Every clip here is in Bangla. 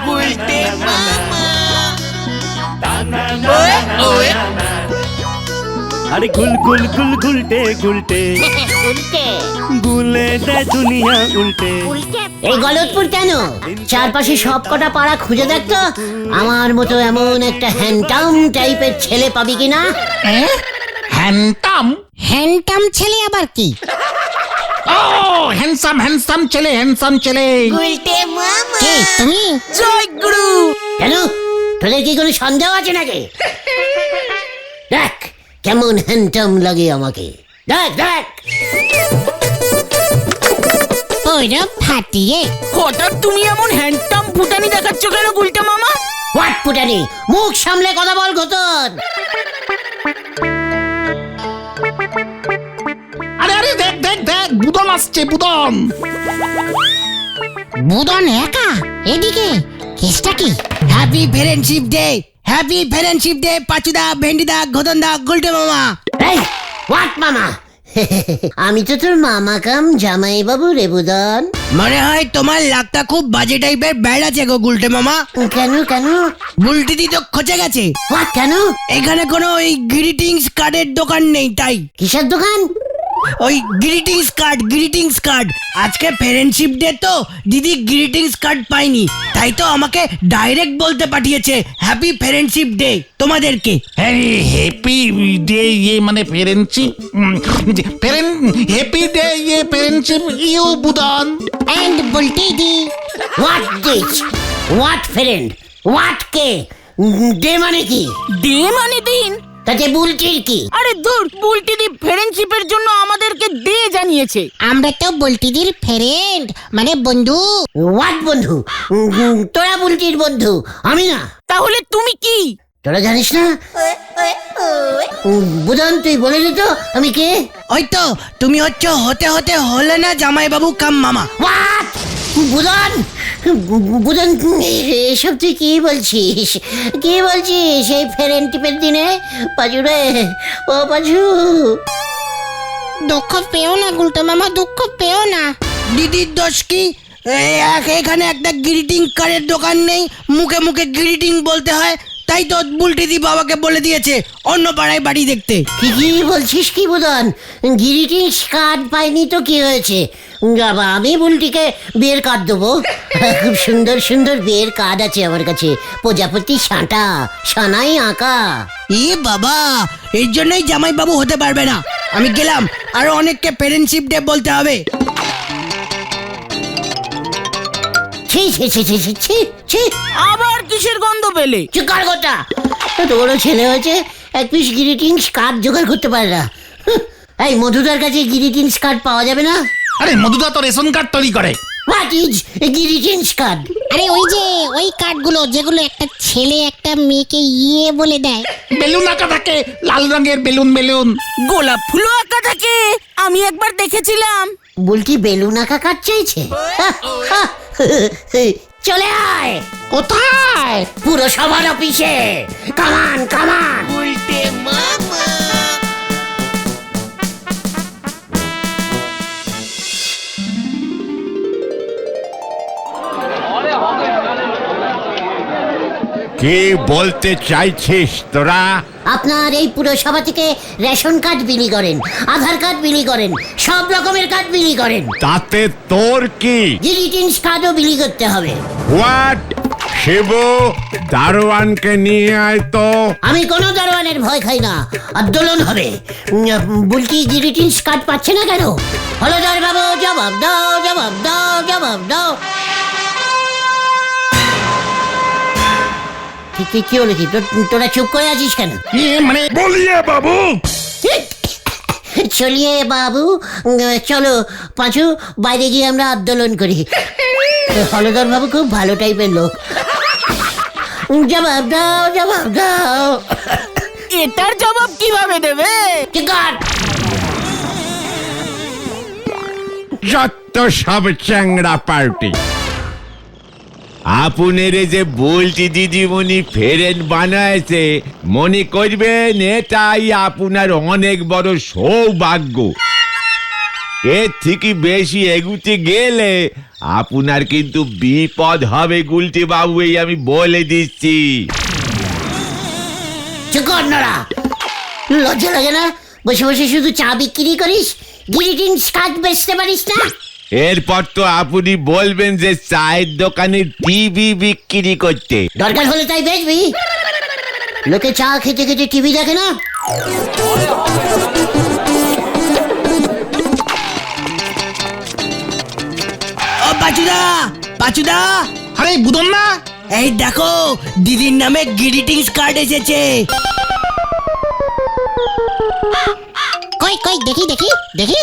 গুলটে মামা। আরে গুল গুল গুল গুলটে গুলটে উল্টে গুলে দে দুনিয়া উল্টে। উল্টে এই গলতপুর কেন? চারপাশে সব কটা পাড়া খুঁজে দেখতো আমার মতো এমন একটা হ্যান্ডটাম টাইপের ছেলে পাবি কিনা। হ্যান্ডসাম? হ্যান্ডটাম ছেলে আবার কি? ও হ্যান্ডসাম হ্যান্ডসাম ছেলে, হ্যান্ডসাম ছেলে। গুলটে মামা। কে তুমি? জয় গুরু। কেন তোদের কি কোনো সন্দেহ আছে নাকি? দেখ কেমন হ্যান্ডটাম লাগে আমাকে, দেখ দেখ। ওরা ফাটিয়ে হঠাৎ তুমি এমন হ্যান্ডটাম ফুটানি দেখাচ্ছ কেন গুলটে মামা? হোয়াট পুটানি, মুখ সামলে কথা বল ঘটন। আরে আরে দেখ দেখ দেখ, বুদন আসছে, বুদন। বুদন একা এদিকে, কেসটা কি? Happy friendship day, happy friendship day পাচুদা, ভেন্ডিদা, ঘদনদা, গুলটে মামা। এই হোয়াট মামা? আমি তো তোর মামা কাম জামাই বাবু রে বুদন। মনে হয় তোমার লাকটা খুব বাজে টাইপের ব্যাড আছে গো গুলটে মামা। কেন কেন? বুলটিদি তো খচে গেছে। হোয়াট কেন? এখানে কোনো ওই গ্রিটিংস কার্ডের দোকান নেই, তাই কিসের দোকান? ওই গ্রিটিংস কার্ড, গ্রিটিংস কার্ড। আজকে ফ্রেন্ডশিপ ডে তো দিদি গ্রিটিংস কার্ড পাইনি, তাই তো আমাকে ডাইরেক্ট বলতে পাঠিয়েছে হ্যাপি ফ্রেন্ডশিপ ডে তোমাদেরকে। হ্যাপি ডে ইয়ে মানে ফ্রেন্ডশিপ, হ্যাপি ডে ইয়ে ফ্রেন্ডশিপ ইউ বুদন। এন্ড বলতে দি what this? What friend? What কে? ডে মানে কি? ডে মানে দিন। তাতে বুলটির কি? আরে দূর, বুলটি দি ফ্রেন্ডশিপের জন্য আমাদেরকে ডে জানিয়েছে। আমরা তো বলটিদির ফ্রেন্ড মানে বন্ধু। হোয়াট বন্ধু? তোরা বুলটির বন্ধু, আমি না। তাহলে তুমি কি? তোরা জানিস না? বুদন তুই বলে দিত আমি কে? ওই তো তুমি হতে হতে হলে না জামাইবাবু কাম মামা। হোয়াট? বুদন বুদন এসব তুই কি বলছিস? কি বলছিস এই ফ্রেন্ডশিপের দিনে? পাজু রে, ও পাজু। দুঃখ পেও না গুলটে মামা, দুঃখ পেও না। দিদির দোষ কি? এখানে একটা গ্রিটিং কার্ডের দোকান নেই, মুখে মুখে গ্রিটিং বলতে হয়, তাই তো বুলটিদি বাবাকে বলে দিয়েছে অন্য পাড়ায় বাড়ি দেখতে। কি কি বলছিস কি বুদন? গ্রিটিংস কার্ড পাইনি তো কি হয়েছে? বাবা আমি বুলটিকে বিয়ের কার্ড দেবো। খুব সুন্দর সুন্দর বিয়ের কার্ড আছে আমার কাছে, প্রজাপতি সাঁটা, সানাই আঁকা। এ বাবা, এর জন্যই জামাইবাবু হতে পারবে না। আমি গেলাম, আরো অনেককে ফ্রেন্ডশিপ ডে বলতে হবে। ছি ছি ছি ছি ছি ছি ছি। আবার কিসের গন্ধ পেলে? চিকার গোটা এত বড় ছেলে হয়েছে, এক পিস গ্রিটিংস কার্ড জোগাড় করতে পারে না। এই মধুদার কাছে গ্রিটিংস কার্ড পাওয়া যাবে না? আরে মধুদা তো রেশন কার্ড তৈরি করে। What is greetings card? আরে ওই যে ওই কার্ডগুলো যেগুলো একটা ছেলে একটা মেয়েকে ইয়ে বলে দেয়। বেলুন আঁকা থাকে, লাল রঙের বেলুন বেলুন। গোলাপ ফুলও আঁকা থাকে, আমি একবার দেখেছিলাম। বলছি বেলুন আঁকা কার্ড চাইছে? চলে আয়। কোথায়? পুরসভার অফিসে। কামান কামান। উল্টে মামা। কি বলতে চাইছিস তোরা? আপনার এই পুরসভা থেকে রেশন কার্ড বিলি করেন, আধার কার্ড বিলি করেন, সব রকমের কার্ড বিলি করেন। তাতে তোর কি? গ্রিটিংস কার্ডও বিলি করতে হবে। হোয়াট? শিবু, দারোয়ানকে নিয়ে আয় তো। আমি কোনো দারোয়ানের ভয় খাই না, আন্দোলন হবে। বুলটি গ্রিটিংস কার্ড পাচ্ছে না কেন? হলদার বাবু জবাব দাও, জবাব দাও, জবাব দাও। কি হলো কি? তোরা চুপ করে আছিস কেন? মানে বলিয়ে বাবু। চলিয়ে বাবু, চলো পাঁচু বাইরে গিয়ে আমরা আন্দোলন করি। হলদর বাবু খুব ভালো টাইপের লোক। জবাব দাও, জবাব দাও। এটার জবাব কিভাবে দেবে? চিকার। যত সব চ্যাংড়া পার্টি। আপনার যে বলছি দিদিমণি ফেরেন বানাইছে, মনে করবেন এটাই আপনার অনেক বড় সৌভাগ্য। এর থেকে বেশি এগুতে গেলে আপনার কিন্তু বিপদ হবে গুলটে বাবু, এই আমি বলে দিচ্ছি। চুপ কর নড়া, লজ্জা লাগে না? বসে বসে শুধু চা বিক্রি করিস, গ্রিটিংস কার্ড বেচতে পারিস না? এরপর তো আপনি বলবেন যে চায়ের দোকানে টিভি বিক্রি করতে। দরকার হলে তাই বেচবি। লোকে চা খেতে খেতে টিভি দেখে না? ও পাচুদা, পাচুদা, আরে বুদন না, এই দেখো দিদির নামে গ্রিটিংস কার্ড এসেছে। কই কই দেখি দেখি দেখি।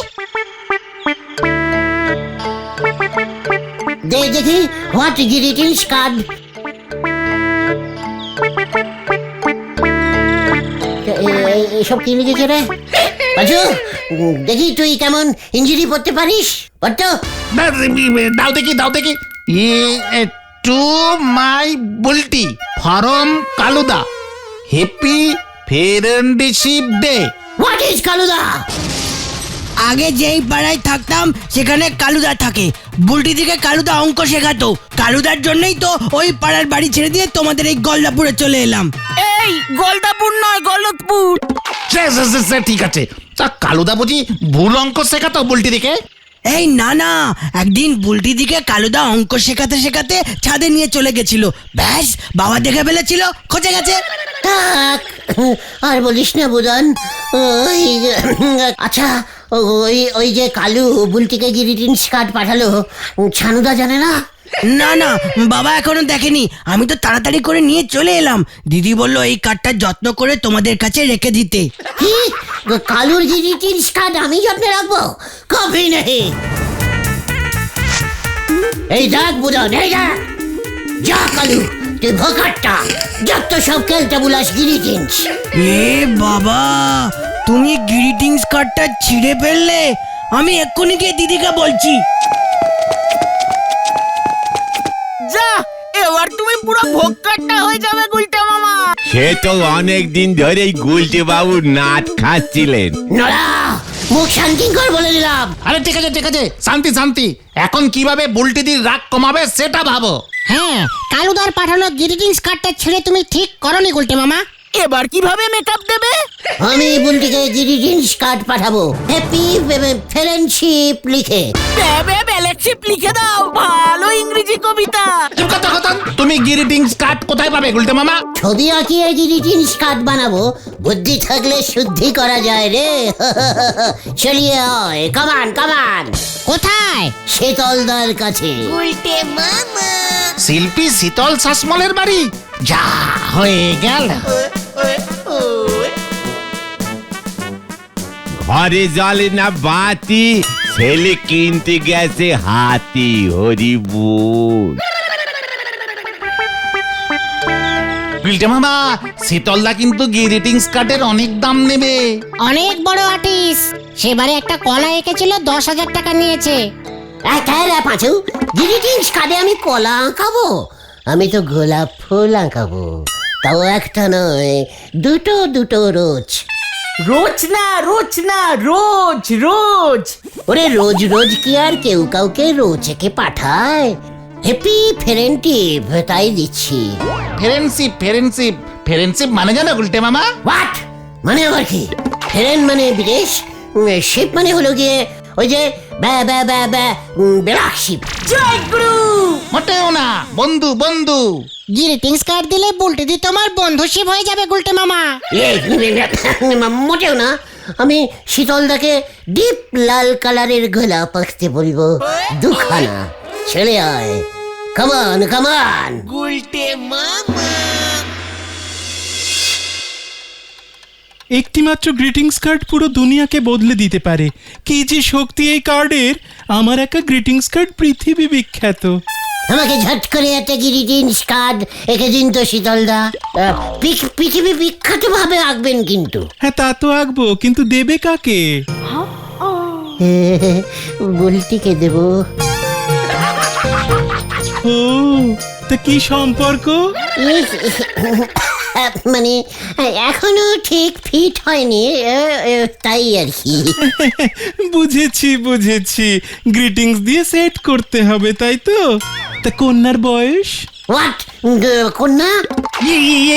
দেখি হোয়াট গ্রিটিংস কার্ড। এসব কি লিখেছে রে পাচু? দেখি তুই কেমন ইঞ্জিরি পড়তে পারিস? পড়তো? দাও দেখি দাও দেখি। টু মাই বুলটি ফরম কালুদা, happy friendship day. What is কালুদা? আগে যেই পাড়ায় থাকতাম সেখানে কালুদা থাকে। বুলটি থেকে কালুদা অঙ্ক শেখাতো। কালুদার জন্যই তো ওই পাড়ার বাড়ি ছেড়ে দিয়ে তোমাদের এই গলদাপুরে চলে এলাম। এই গলদাপুর নয়, গলতপুর। সে ঠিক আছে। তা কালুদা বুঝি ভুল অঙ্ক শেখাতো বুলটি দিকে? এই না না, একদিন বুলটি দিকে কালুদা অঙ্ক শেখাতে শেখাতে ছাদে নিয়ে চলে গেছিল। ব্যাস, বাবা দেখে ফেলেছিল, খচে গেছে। থাক, আর বলিস না বুদন। ওই আচ্ছা, ওই ওই যে কালু বুলটিকে গ্রিটিংস কার্ড পাঠালো, ছানুদা জানে না? না না, বাবা এখনো দেখেনি। আমি তো তাড়াতাড়ি করে নিয়ে চলে এলাম। দিদি বললো এই কার্ডটা যত্ন করে তোমাদের কাছে রেখে দিতে। কি? কালুর গ্রিটিংস কার্ড আমি যত্নে রাখবো? কবি নেই। এই দেখ বুদন, এই দেখ, যা কালু তুই ভোকারটা, যত সব খেলতে বুলাস গ্রিটিংস। এ বাবা, তুমি গ্রিটিংস কার্ডটা ছিঁড়ে ফেললে? আমি এক্ষুনি গিয়ে দিদিকে বলছি। যা, এবার তুমি পুরো ভোক্কারটা হয়ে যাবে গুলটে মামা। সে তো অনেক দিন ধরেই গুলটে বাবু নাট খাচ্ছিলেন। নড়া, মুখ শান্তি কর বলে দিলাম। আরে ঠিক আছে ঠিক আছে, শান্তি শান্তি। এখন কিভাবে বুলটিদির রাগ কমাবে সেটা ভাবো। হ্যাঁ, কালুদার পাঠানো গ্রিটিংস কার্ডটা ছেড়ে তুমি ঠিক করনি গুলটে মামা। এবার কিভাবে মেকআপ দেবে? আমি বুলটিকে গ্রিটিংস কার্ড পাঠাবো, হ্যাপি ফ্রেন্ডশিপ লিখে। ব্যালেন্সিপ লিখে দাও, ভালো ইংরেজি কবিতা। তুমি গ্রিটিংস কার্ড কোথায় পাবে গুলটে মামা? ছবি আঁকিয়ে গ্রিটিংস কার্ড বানাবো। বুদ্ধি থাকলে শুদ্ধি করা যায় রে। চলিয়ে আয়, কামান কামান। কোথায়? শীতলদার কাছে। শিল্পী শীতল শাসমলের বাড়ি। যা হয়ে গেল। ঘরে জ্বলে না বাতি, ছেলে কিনতে গেছে হাতি। হরি বল। গুলটে মামা, শীতলদা কিন্তু গ্রিটিংস কার্ডের অনেক দাম নেবে। অনেক বড় আর্টিস্ট, সেবারে একটা কলা এঁকেছিল, 10,000 টাকা নিয়েছে। পাঁচু, গ্রিটিংস কার্ডে আমি কলা আঁকাবো? আমি তো গোলাপ ফুল আঁকাবো, তাও একটা নয়, দুটো দুটো রোজ। রোজ না, রোজ না, রোজ রোজ। ওরে রোজ রোজ কি আর কেউ কাউকে রোজ একে পাঠায়? হ্যাপি ফ্রেন্ডশিপ তাই দিচ্ছি। ফ্রেন্ডশিপ ফ্রেন্ডশিপ ফ্রেন্ডশিপ মানে জানো গুলটে মামা? হোয়াট মানে আবার কি? ফ্রেন্ড মানে বিদেশ, শিপ মানে হলো গিয়ে ওই যে বেড়াক শিপ। জয় গুরু। মোটেও না, বন্ধু বন্ধু। গ্রিটিংস কার্ড দিলে বুলটি দি তোমার বন্ধুশিপ হয়ে যাবে গুলটে মামা। মোটেও না, আমি শীতলদাকে ডিপ লাল কালারের গোলাপ আঁকতে বলবো, দুখানা। ছেলে আয়, কামান কামান। একটিমাত্র গ্রিটিংস কার্ড পুরো দুনিয়াকে বদলে দিতে পারে। কি যে শক্তি এই কার্ডের! আমার একটা গ্রিটিংস কার্ড পৃথিবী বিখ্যাত। আমাকে ঝট করে একটা গ্রিটিংস কার্ড এঁকে দিন তো শীতলদা। পৃথিবী বিখ্যাত ভাবে আঁকবেন কিন্তু। হ্যাঁ, তা তো আঁকবো, কিন্তু দেবে কাকে? বুলটিকে দেব। ও, তা কি সম্পর্ক? মানে এখনো ঠিক ফিট হয়নি, তাই আর কি। বুঝেছি গ্রিটিংস দিয়ে সেট করতে হবে, তাই তো? তা কন্যার বয়স? হোয়াট? কন্যা?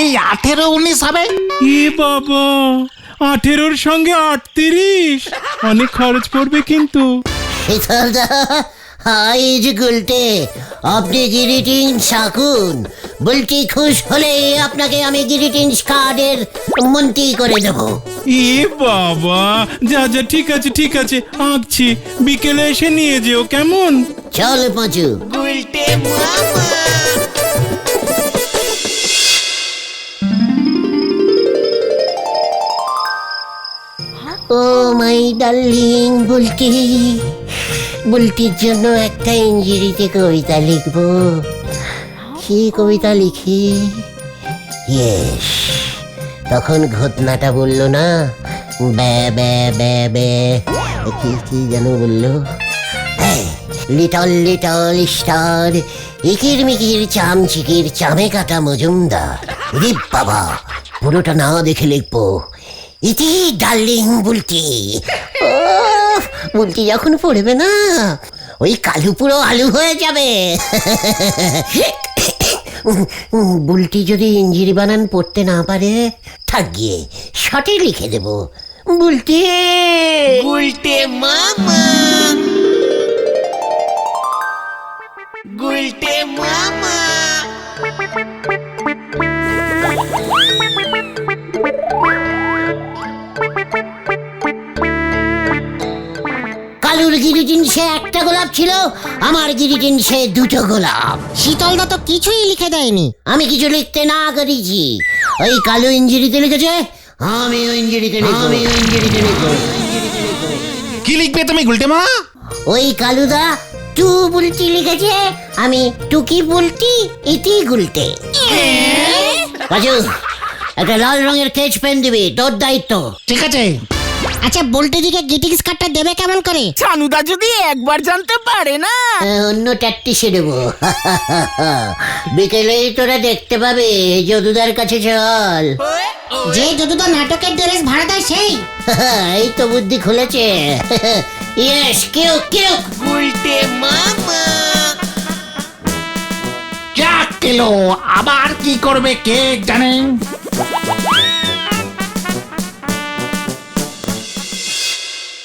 এই 18-19 হবে। এ বাবা, 18-র সঙ্গে 38, অনেক খরচ পড়বে কিন্তু। শীতলদা, হাই যে গুলটে, আপনি গ্রিটিংস আঁকুন। বুলটি খুশ হলে আপনাকে আমি গ্রিটিংস কার্ডের মন্ত্রী করে দেবো। এ বাবা, যা ঠিক আছে আঁকছি, বিকেলে এসে নিয়ে যেও, কেমন? চল পাঁচু। ও মাই ডার্লিং বুলটি, বুলটির জন্য একটা ইংরেজিতে কবিতা লিখবো। কি কবিতা লিখি? ইয়েস, তখন ঘটনাটা বললো না, বে বে বে বে, কি যেন বললো, লিটল লিটল স্টার, ইকির মিকির চামচিকির চামে কাটা মজুমদার। রে বাবা, পুরোটা না দেখে লিখবো, ইতি ডার্লিং বুলটি। বুলটি যখন পড়বে না, ওই কালু পুরো আলু হয়ে যাবে। বুলটি যদি ইঞ্জিরি বানান পড়তে না পারে, থাক গিয়ে শর্টে লিখে দেব, বুলটি গুলটে মামা, গুলটে মামা। কালুর গিরিটিনসে একটা গোলাপ ছিল, আমার গিরিটিনসে দুটো গোলাপ। শীতলদা তো কিছুই লিখে দেয়নি। আমি কিছু লিখতে না করেছি, ওই কালু ইঞ্জিরিতে লিখেছে, আমিও ইঞ্জিরিতে লিখবো। কি লিখবে তুমি গুলটে মা? ওই কালুদা টু বুলটি লিখেছে, আমি টুকি বুলটি ইতি গুলটে। রাজু, একটা লাল রঙের কেচ পেন দিবি, তোর দায়িত্ব। ঠিক আছে। আচ্ছা, বলতে দিকে গ্রিটিংস কার্ডটা দেবে কেমন করে? ছানুদা যদি একবার জানতে পারে না। অন্য ট্যাকটিসে দেবো। বিকেলেই তোরা দেখতে পাবে, যদুদার কাছে চল। যে যদুদা নাটকের ড্রেস ভাড়া দেয় সেই? এই তো বুদ্ধি খুলেছে। ইয়েস, কেউ কেউ। গুলটে মামা। চাক কিলো, আবার কি করবে কে জানে।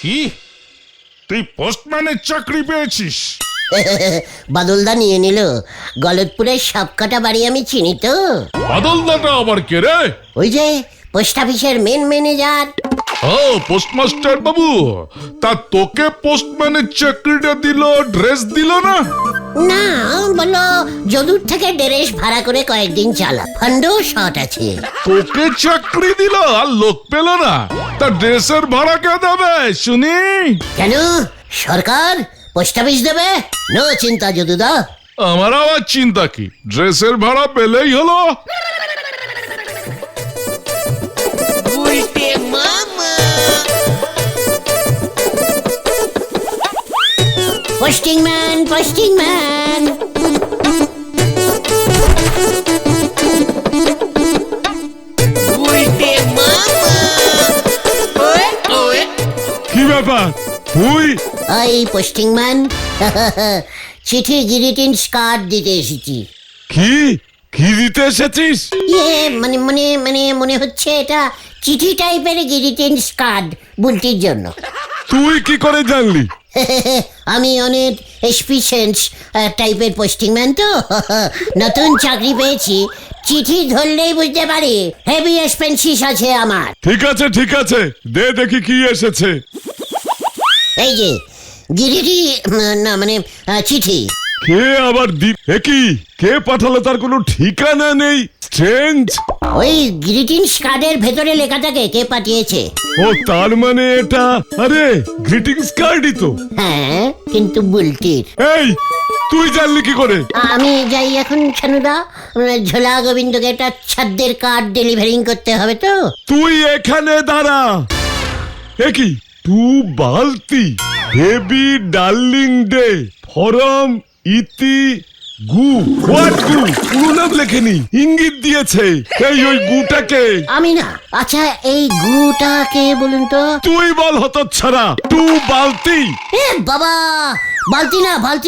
কি, তুই পোস্টম্যানের চাকরি পেয়েছিস? বাদলদা নিয়ে নিল, গলতপুরের সবকটা বাড়ি আমি চিনি তো। বাদলদাটা আবার কে রে? ওই যে পোস্ট অফিসের মেন ম্যানেজার। ও পোস্টমাস্টার বাবু, তা তোকে পোস্টম্যানের চাকরিটা দিল, ড্রেস দিল না? না, বললো যদুর থেকে ড্রেস ভাড়া করে কয়েকদিন চালা, ফান্ডও শর্ট আছে। তোকে চাকরি দিল আর লোক পেল না, তা ড্রেসের ভাড়া কে দেবে শুনি? কেন, সরকার পোস্ট অফিস দেবে? নো চিন্তা যদুদা। আমার আবার চিন্তা কি, ড্রেসের ভাড়া পেলেই হলো। গুলটে মামা। Posting man, posting man. Gulte মামা। Way way. কি ব্যাপার তুই? ওই পোস্টিং ম্যান, চিঠি গ্রিটিংস কার্ড দিতে এসেছি। কি কি দিতে এসেছিস? ইয়ে মানে মানে মানে মনে হচ্ছে এটা চিঠি টাইপের গ্রিটিংস কার্ড বুলটির জন্য। তুই কি করে জানলি? আমি অনেক এক্সপিরিয়েন্স টাইপের পোস্টিং ম্যান তো। নতুন চাকরি পেয়েছি, চিঠি ধরলেই বুঝতে পারি হেভি এক্সপেন্সিস আছে আমার। ঠিক আছে, দে দেখি কি এসেছে। এই যে গিরিটি, না মানে চিঠি। কে আবার একই কে পাঠালো তার কোনো ঠিকানা নেই, স্ট্রেঞ্জ। ওই গ্রিটিংস কার্ডের ভেতরে লেখা থাকে কে পাঠিয়েছে। ও তার মানে এটা, আরে গ্রিটিংস কার্ডই তো। হ্যাঁ, কিন্তু বুলটির। এই তুই জানলি কি করে? আমি যাই এখন ছানুদা, ঝোলা গোবিন্দকে একটা ছাদ্যের কার্ড ডেলিভারিং করতে হবে তো। তুই এখানে দাঁড়া। একই তু বালতি হেভি ডার্লিং ডে ফরম ইতি গু হোয়াট গু পুরো নাম লেখেনি, ইঙ্গিত দিয়েছে। এই ওই গুটাকে আমি না। আচ্ছা এই গুটাকে বলুন তো। তুই বল হতচ্ছাড়া। টু বালতি। এ বাবা, বালতি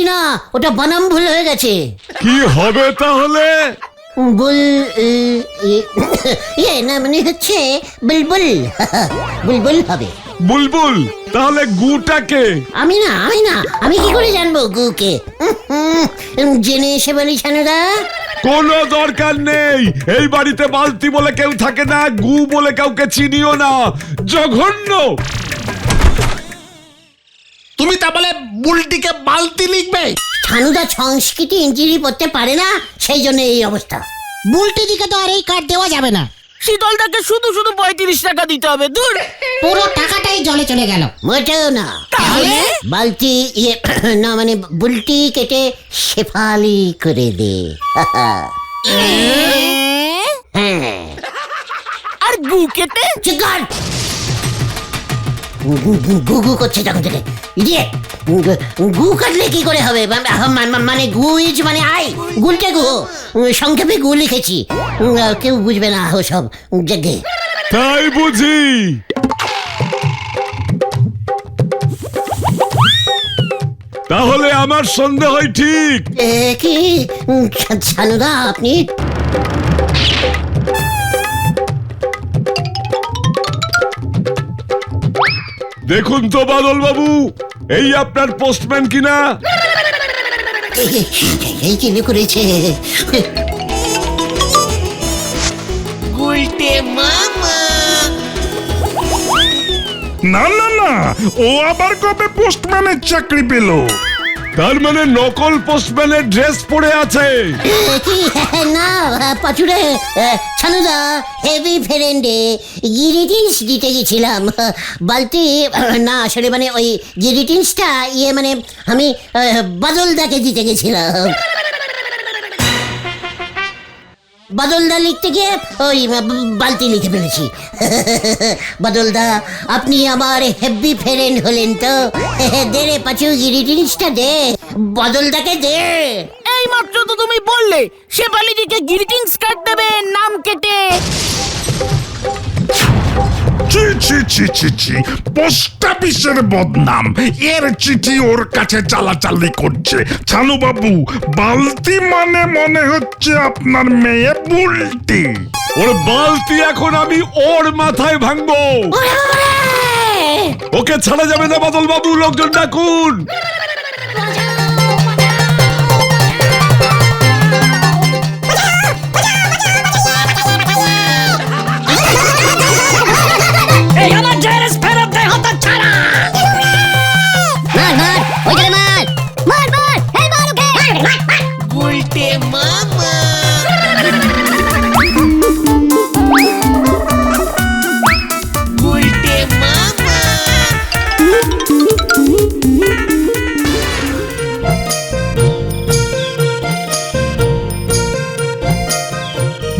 না, ওটা বানাম ভুল হয়ে গেছে। কি হবে তাহলে? বুল ইয়ে না মানে হচ্ছে বুলবুল বুলবুল হবে। বুলবুল। তাহলে গুটাকে? আমি না আমি কি করে জানবো গুকে? জেনে এসে বলি ছানুদা। কোনো দরকার নেই, এই বাড়িতে বালতি বলে কেউ থাকে না, গু বলে কাউকে চিনিও না, জঘন্য। তুমি তা বলে বুলটিকে বালতি লিখবে? ছানুদা সংস্কৃতি ইঞ্জিনি পড়তে পারে না, সেই জন্য এই অবস্থা। বুলটি দিকে তো আর এই কার্ড দেওয়া যাবে না। শীতলটাকে শুধু 35 টাকা দিতে হবে। দূর। পুরো টাকাটাই জলে চলে গেল। মোটেও না। তাহলে? বালতি ইয়ে না মানে বুলটি কেটে শেফালি করে দে। হ্যাঁ। আর গু কেটে? চিকার গু করছে তখন থেকে। ইডিয়েট। গু কাটলে কি করে হবে? মানে গু ইজ মানে আই, গুলটে গু, সংক্ষেপে গু লিখেছি। কেউ বুঝবে না ওসব জাগে। তাই বুঝি? তাহলে আমার সন্দেহ হয় ঠিক। কি ছানুদা আপনি? দেখুন তো বাদল বাবু, এই আপনার পোস্টম্যান কিনা? এই কিনে করেছে। না না না, ও আবার কবে পোস্টম্যানের চাকরি পেল? তার মানে নকল পোস্টম্যানের ড্রেস পরে আছে। কি না পাচুরে, ছানুদা হেভি ফ্রেন্ডে গ্রিটিংস দিতে গেছিলাম। বালতি না, আসলে মানে ওই গ্রিটিংসটা ইয়ে মানে আমি বাদলদাকে দিতে গেছিলাম। বাদলদা লিখতে গিয়ে ওই বালতি লিখে ফেলেছি। বাদলদা আপনি আমার হেভি ফ্রেন্ড হলেন তো, দে রে পাচু গ্রিটিংসটা দে, বাদলদাকে দে। এই মাত্র তো তুমি বললে শেফালিদিকে গ্রিটিংস কার্ড দেবে নাম কেটে। ছি ছি ছি ছি ছি, পোস্ট অফিসের বদনাম, এর চিঠি ওর কাছে চালাচালি করছে। ছানু বাবু, বালতি মানে মনে হচ্ছে আপনার মেয়ে বুলটি। ওর বালতি এখন আমি ওর মাথায় ভাঙবো। ওকে ছাড়া যাবে না বাদল বাবু, লোকজন ডাকুন।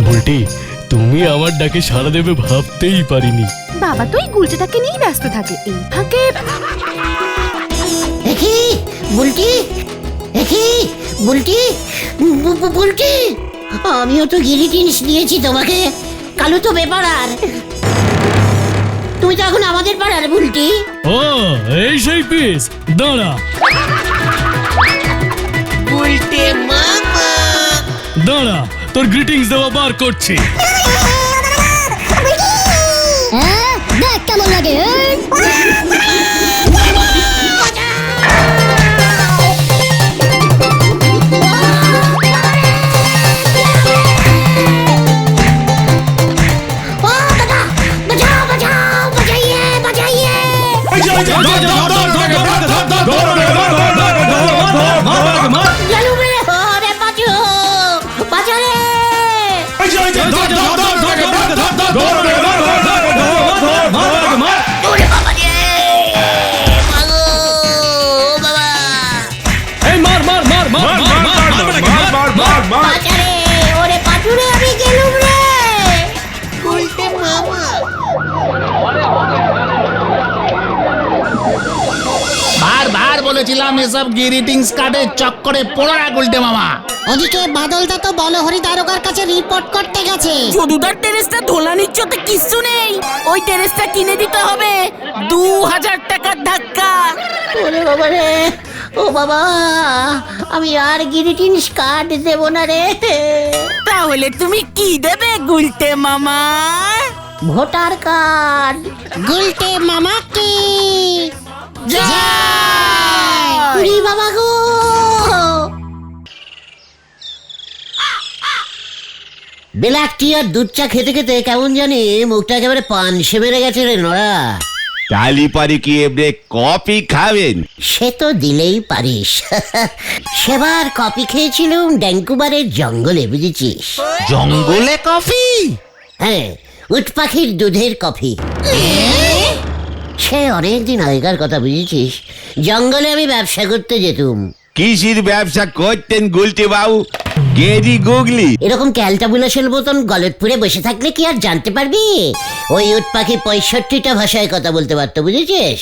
বুলটি, তুমি আমার ডাকে সাড়া দেবে ভাবতেই পারিনি। বাবা তো এই গুলটেটাকে নিয়ে ব্যস্ত থাকে, এই ফাঁকে দেখি বুলটি, দেখি বুলটি, বুলটি, আমিও তো গ্রিটিংস দিয়েছি তোমাকে। কালু তো বেপাড়ার, তুমি তো এখন আমাদের পাড়ার বুলটি। ও এই সেই পিস, দাঁড়া দাঁড়া, তোর গ্রিটিংস দেওয়া বার করছি। দেখ কেমন লাগে। রে পাচু, পাচু রে। এসব গ্রিটিংস কার্ডের চক্করে পড়ো না গুলটে মামা। ওদিকে বাদলদা তো বলহরি দারোগার কাছে রিপোর্ট করতে গেছে। যদুদার টেরেসটা ধোলা নিচ্ছে তো কিচ্ছু নেই, ওই টেরেসটা কিনে দিতে হবে 2000 টাকার ধাক্কা। ওরে বাবা রে, ও বাবা, আমি আর গ্রিটিংস কার্ড দেব না রে। তাহলে তুমি কি দেবে গুলটে মামা? Voter card. গুলটে মামাকে উরি বাবা গো, ব্ল্যাক টি আর দুধ চা খেতে খেতে কেমন জানি মুখটা একেবারে পানসে বেড়ে গেছে রে নোরা। তালি পারি কি এবারে কফি খাবেন? সে তো দিলেই পারিস। সেবার কফি খেয়েছিলাম ড্যাঙ্কুবারের জঙ্গলে, বুঝেছিস? জঙ্গলে কফি? হ্যাঁ, উট পাখির দুধের কফি। সে অনেকদিন আগেকার কথা, বুঝেছিস? জঙ্গলে আমি ব্যবসা করতে যেতুম। কিসির ব্যবসা করতেন গুলটে বাবু? গেরি গুগলি? এরকম ক্যালটাবুলাসের মতন গলতপুরে বসে থাকলে কি আর জানতে পারবি? ওই উট পাখি 65টা ভাষায় কথা বলতে পারতো, বুঝেছিস?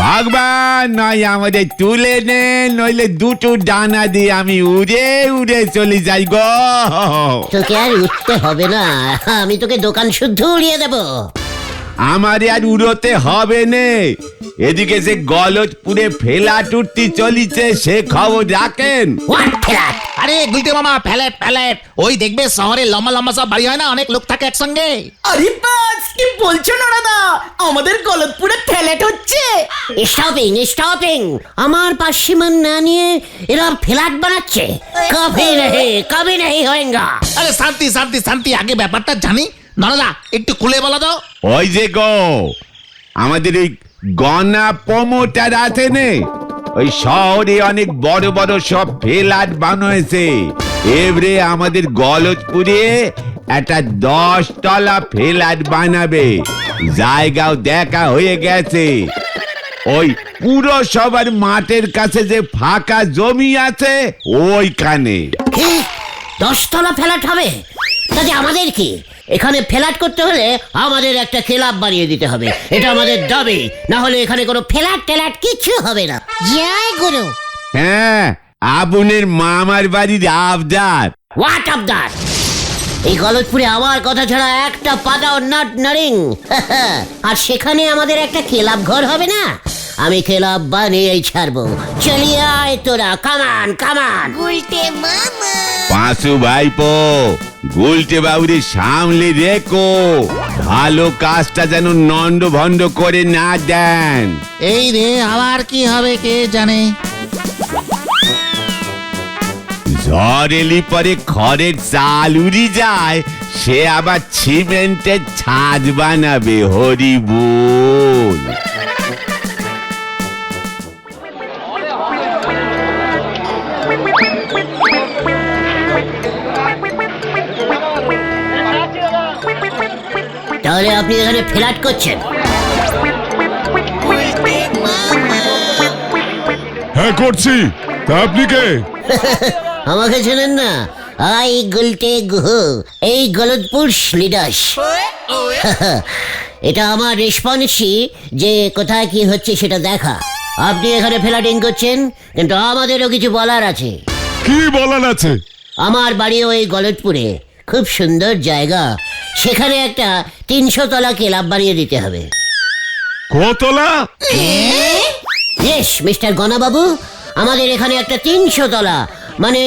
ভগবান নয় আমাদের তুলে নেন, নইলে দুটো ডানা দিয়ে আমি উড়ে উড়ে চলে যাই গো। তোকে আর উঠতে হবে না, আমি তোকে দোকান শুদ্ধ উড়িয়ে দেবো। আমারে আর উড়োতে হবে নে। এদিকে যে গলতপুরে ফেলাট উঠতি চলিছে, সে খবর রাখেন? What flat? আরে গুলটে মামা, ফ্ল্যাট ফ্ল্যাট। ওই দেখবে শহরে লম্বা লম্বা সব বাড়ি হয় না, অনেক লোক থাকে একসঙ্গে। আরে বাস, কি বলছো নরাদা? আমাদের গলতপুরে ফ্ল্যাট হচ্ছে? স্টপিং স্টপিং, আমার পার্সিমান না নিয়ে এরা ফ্ল্যাট বানাচ্ছে। কবে নেই হয়েঙ্গা। আরে শান্তি শান্তি শান্তি, আগে ব্যাপারটা জানি। নরদা একটু খুলে বলো তো। ওই যে গো, আমাদের ওই গনা প্রমোটার আছে নে, ওই শহরে অনেক বড় বড় সব ফ্ল্যাট বানাইছে। এবারে আমাদের গলতপুরে একটা 10 তলা ফ্ল্যাট বানাবে। জায়গাও দেখা হয়ে গেছে। ওই পুরসভার মাঠের কাছে যে ফাঁকা জমি আছে ওইখানে। 10 তলা ফ্ল্যাট হবে? তাতে আমাদের কি? এখানে ফ্ল্যাট করতে হলে আমাদের একটা ক্লাব বানিয়ে দিতে হবে, এটা আমাদের দাবি। না হলে এখানে কোনো ফ্ল্যাট টেলাট কিছু হবে না। জয় গুরু। হ্যাঁ, আবুনের মামার বাড়ির আবদার। হোয়াট আবদার? এই গলতপুরে আমার কথা ছাড়া একটা পাতাও নট নারিং। আর সেখানে আমাদের একটা ক্লাব ঘর হবে না? আমি ক্লাব বানিয়েই ছাড়বো। চলিয়ে আয় তোরা, কামান কামান। গুলটে মামা। পাঁচু ভাইপো, গুলটে বাবুরে সামলে রেখো, ভালো কাজটা যেন নন্ড ভন্ড করে না দেন। এই রে, আবার কি হবে কে জানে। ঝড় এলি পরে খড়ের চাল উড়ি যায়, সে আবার সিমেন্টের ছাদ বানাবে। হরি বল। তাহলে আপনি এখানে ফ্ল্যাট করছেন? হ্যাঁ করছি। তা আপনি কে? আমাকে চেনেন না? আই গুলটে গুহু, এই গলতপুর লিডাস। এটা আমার রেসপন্সি যে কোথায় কি হচ্ছে সেটা দেখা। আপনি এখানে ফ্ল্যাটিং করছেন, কিন্তু আমাদেরও কিছু বলার আছে। কি বলার আছে? আমার বাড়ি ওই গলতপুরে, খুব সুন্দর জায়গা। সেখানে একটা 300 তলা ক্লাব বানিয়ে দিতে হবে। কতলা? ইয়েস মিস্টার গনাবাবু, আমাদের এখানে একটা 300 তলা মানে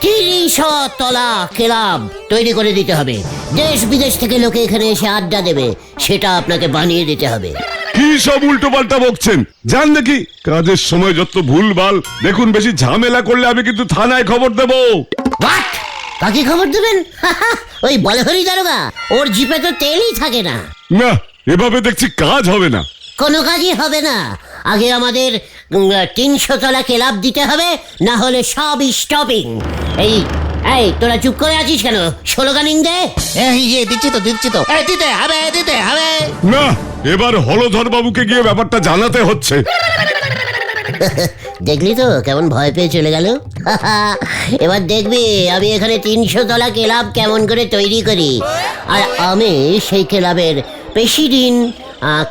300 তলা ক্লাব তৈরি করে দিতে হবে। দেশ বিদেশ থেকে লোকে এখানে এসে আড্ডা দেবে, সেটা আপনাকে বানিয়ে দিতে হবে। কি সব উল্টো পাল্টা বকছেন? জান নাকি কাজের সময় যত ভুলভাল। দেখুন, বেশি ঝামেলা করলে আমি কিন্তু থানায় খবর দেব। হোয়াট? কাকে খবর দেবেন? ওই বলহরি দারোগা, ওর জিপে তো তেলই থাকে না। না, এভাবে দেখছি কাজ হবে না। কোনো কাজই হবে না। আগে আমাদের 300 তলা ক্লাব দিতে হবে, না হলে সব স্টপিং। এই এই তোরা চুপ করে আছিস কেন? স্লোগানিং দে। দিচ্ছি তো দিচ্ছি তো। দিতে হবে দিতে হবে। না, এবার হলধর বাবুকে গিয়ে ব্যাপারটা জানাতে হচ্ছে। দেখলি তো কেমন ভয় পেয়ে চলে গেল। এবার দেখবি আমি এখানে 300 তলা ক্লাব কেমন করে তৈরি করি। আর আমি সেই ক্লাবের প্রেসিডেন্ট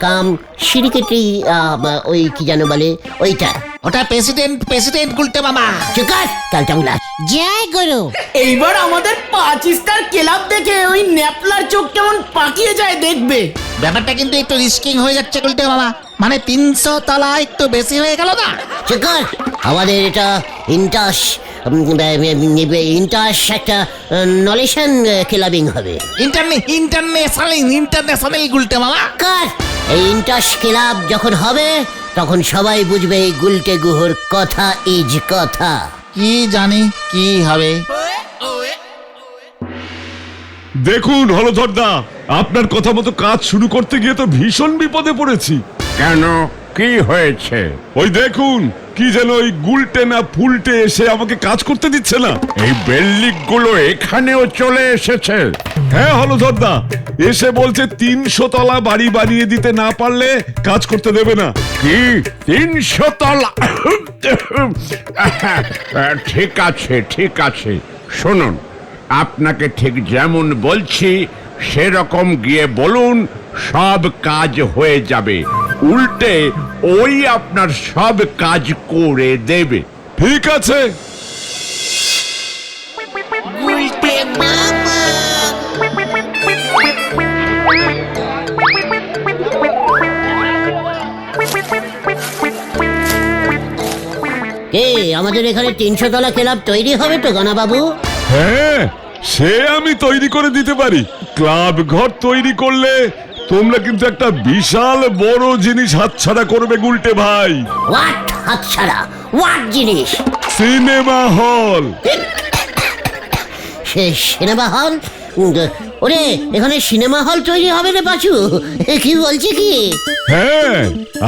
কাম সিরিকেটরি, ওই কি যেন বলে ওইটা। ওটা প্রেসিডেন্ট গুলটে মামা। চুকার কালটা বুলাস। জয় গুরু। এইবার আমাদের 5 স্টার ক্লাব দেখে ওই ন্যাপলার চোখ কেমন পাকিয়ে যায় দেখবে। ব্যাপারটা কিন্তু একটু রিস্কিং হয়ে যাচ্ছে গুলটে মামা, মানে 300 তলা একটু বেশি হয়ে গেল না? চুকার আমাদের এটা ইন্টাস একটা নলেশন ক্লাবিং হবে। ইন্টারন্যাশনাল গুলটে মামা। কার এই ইন্টাস ক্লাব যখন হবে তখন সবাই বুঝবে এই গুলটে গুহর কথা ইজ কথা। কি জানি কি হবে। দেখুন হলধরদা, আপনার কথা মতো কাজ শুরু করতে গিয়ে তো ভীষণ বিপদে পড়েছি। কেন, কি হয়েছে? ওই দেখুন, কি যেন ওই গুলটে না ফুলটে এসে আমাকে কাজ করতে দিচ্ছে না। এই বেল্লিক গুলো এখানেও চলে এসেছে। হ্যাঁ হলধরদা, এসে বলছে 300 তলা বাড়ি বানিয়ে দিতে না পারলে কাজ করতে দেবে না। কি 300 তলা? ঠিক আছে ঠিক আছে, শুনুন, আপনাকে ঠিক যেমন বলছি সেরকম গিয়ে বলুন, সব কাজ হয়ে যাবে। উল্টে ওই আপনার সব কাজ করে দেবে। ঠিক আছে। কে আমাদের এখানে 300 তলা ক্লাব তৈরি হবে তো গনা বাবু? হ্যাঁ, সে আমি তৈরি করে দিতে পারি। ক্লাব ঘর তৈরি করলে তোমরা কিন্তু একটা বিশাল বড় জিনিস হাতছাড়া করবে গুলটে ভাই। হোয়াট হাতছাড়া? হোয়াট জিনিস? Cinema hall. সে সিনেমা হল? ওরে এখানে সিনেমা হল তৈরি হবে রে পাচু? কি বলছি কি? হ্যাঁ,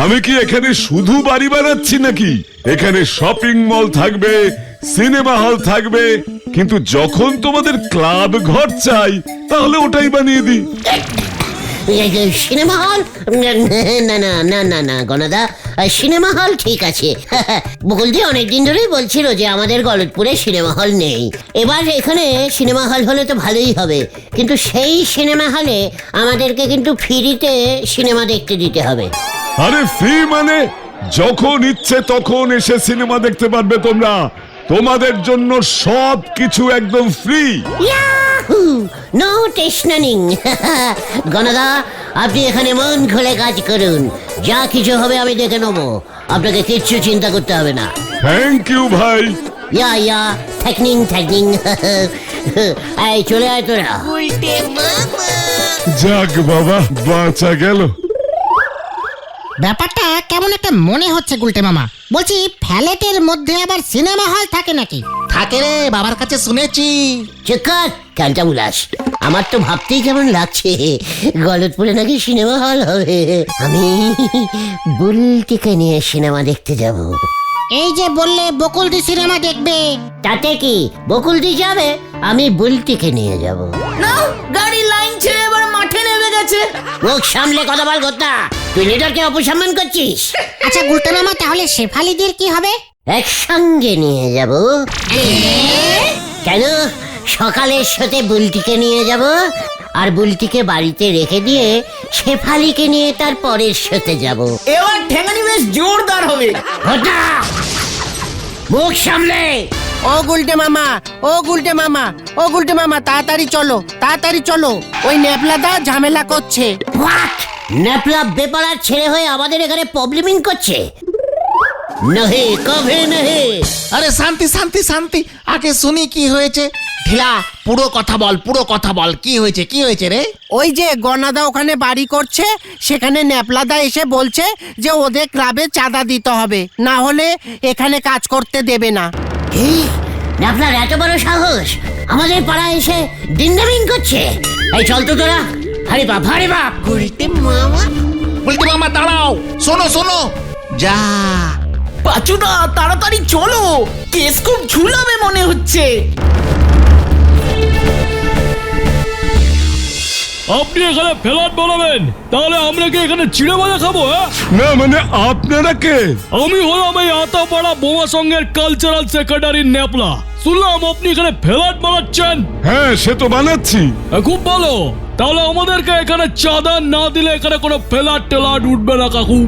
আমি কি এখানে শুধু বাড়ি বানাচ্ছি নাকি? এখানে শপিং মল থাকবে, সিনেমা হল থাকবে, কিন্তু যখন তোমাদের ক্লাব ঘর চাই তাহলে ওটাই বানিয়ে দিই। Cinema hall? না না না না না গণদা, সিনেমা হল ঠিক আছে। বকুলদি অনেকদিন ধরেই বলছিল যে আমাদের গলতপুরে সিনেমা হল নেই। এবার এখানে সিনেমা হল হলে তো ভালোই হবে, কিন্তু সেই সিনেমা হলে আমাদেরকে কিন্তু ফ্রিতে সিনেমা দেখতে দিতে হবে। আরে ফ্রি মানে যখন ইচ্ছে তখন এসে সিনেমা দেখতে পারবে তোমরা। তোমাদের জন্য সব কিছু একদম ফ্রি। নো টেশনানিং। গণদা আপনি এখানে মন খুলে কাজ করুন, যা কিছু হবে আমি দেখে নেবো, আপনাকে কিচ্ছু চিন্তা করতে হবে না। থ্যাংক ইউ ভাই। ইয়া থ্যাকনিং। এই চলে আয় তোরা। যাক বাবা, বাঁচা গেল। ব্যাপারটা কেমন একটা মনে হচ্ছে গুলটে মামা। বলছি ফ্ল্যাটের মধ্যে আবার সিনেমা হল থাকে নাকি? থাকে রে, বাবার কাছে শুনেছি। চেকার কালটা উলাস, আমার তো ভাবতেই কেমন লাগছে গলতপুরে নাকি সিনেমা হল হবে। আমি বুলটিকে নিয়ে সিনেমা দেখতে যাব। এই যে বললে বকুলদি সিনেমা দেখবে, তাতে কি? বকুলদি যাবে, আমি বুলটিকে নিয়ে যাব। না, গাড়ি লাইন ছেড়ে এবার মাঠে নেমে গেছে। মুখ সামলে কথা বল গোত্তা, তুই লিডারকে অপসম্মান করছিস। আচ্ছা গুলটে মামা, তাহলে শেফালিদের কি হবে? একসঙ্গে নিয়ে যাব। কেন? সকালের সাথে বুলটিকে নিয়ে যাব, আর বুলটিকে বাড়িতে রেখে দিয়ে শেফালিকে নিয়ে তার পরের সাথে যাব। এবার ঠেঙানি বেশ জোরদার হবে। গোত্তা, মুখ সামলে। ও গুলটে মামা, ও গুলটে মামা, ও গুলটে মামা, তাড়াতাড়ি চলো, ওই নেপলাদা ঝামেলা করছে। হোয়াট? নেপলা বেপারার ছেলে হয়ে আমাদের এখানে প্রবলেমিং করছে? নহে কবে নহে। আরে শান্তি শান্তি শান্তি, আগে শুনি কি হয়েছে। ঢিলা, পুরো কথা বল, কি হয়েছে রে? ওই যে গনাদা ওখানে বাড়ি করছে, সেখানে নেপলাদা এসে বলছে যে ওদের ক্লাবে চাঁদা দিতে হবে, না হলে এখানে কাজ করতে দেবে না। নেপলার এত বড় সাহস আমাদের পাড়ায় এসে ডিন্ডামিং করছে। এই চল তো তোরা, হারি বাপ। বলতে মামা দাঁড়াও, শোনো যা। পাচুদা তাড়াতাড়ি চলো, কেস খুব ঝুলাবে মনে হচ্ছে। আপনি এখানে ফ্ল্যাট বানাবেন, তাহলে আমরা কি এখানে চিড়ে ভাজা খাবো? না মানে আপনারা কে? আমি হলাম এই আতাপাড়া বোমা সঙ্গের কালচারাল সেক্রেটারি নেপলা। শুনলাম আপনি এখানে ফ্ল্যাট বানাচ্ছেন। হ্যাঁ, সে তো বানাচ্ছি। খুব ভালো, তাহলে আমাদেরকে এখানে চাঁদা না দিলে এখানে কোনো ফ্ল্যাট টেলাট উঠবে না কাকু।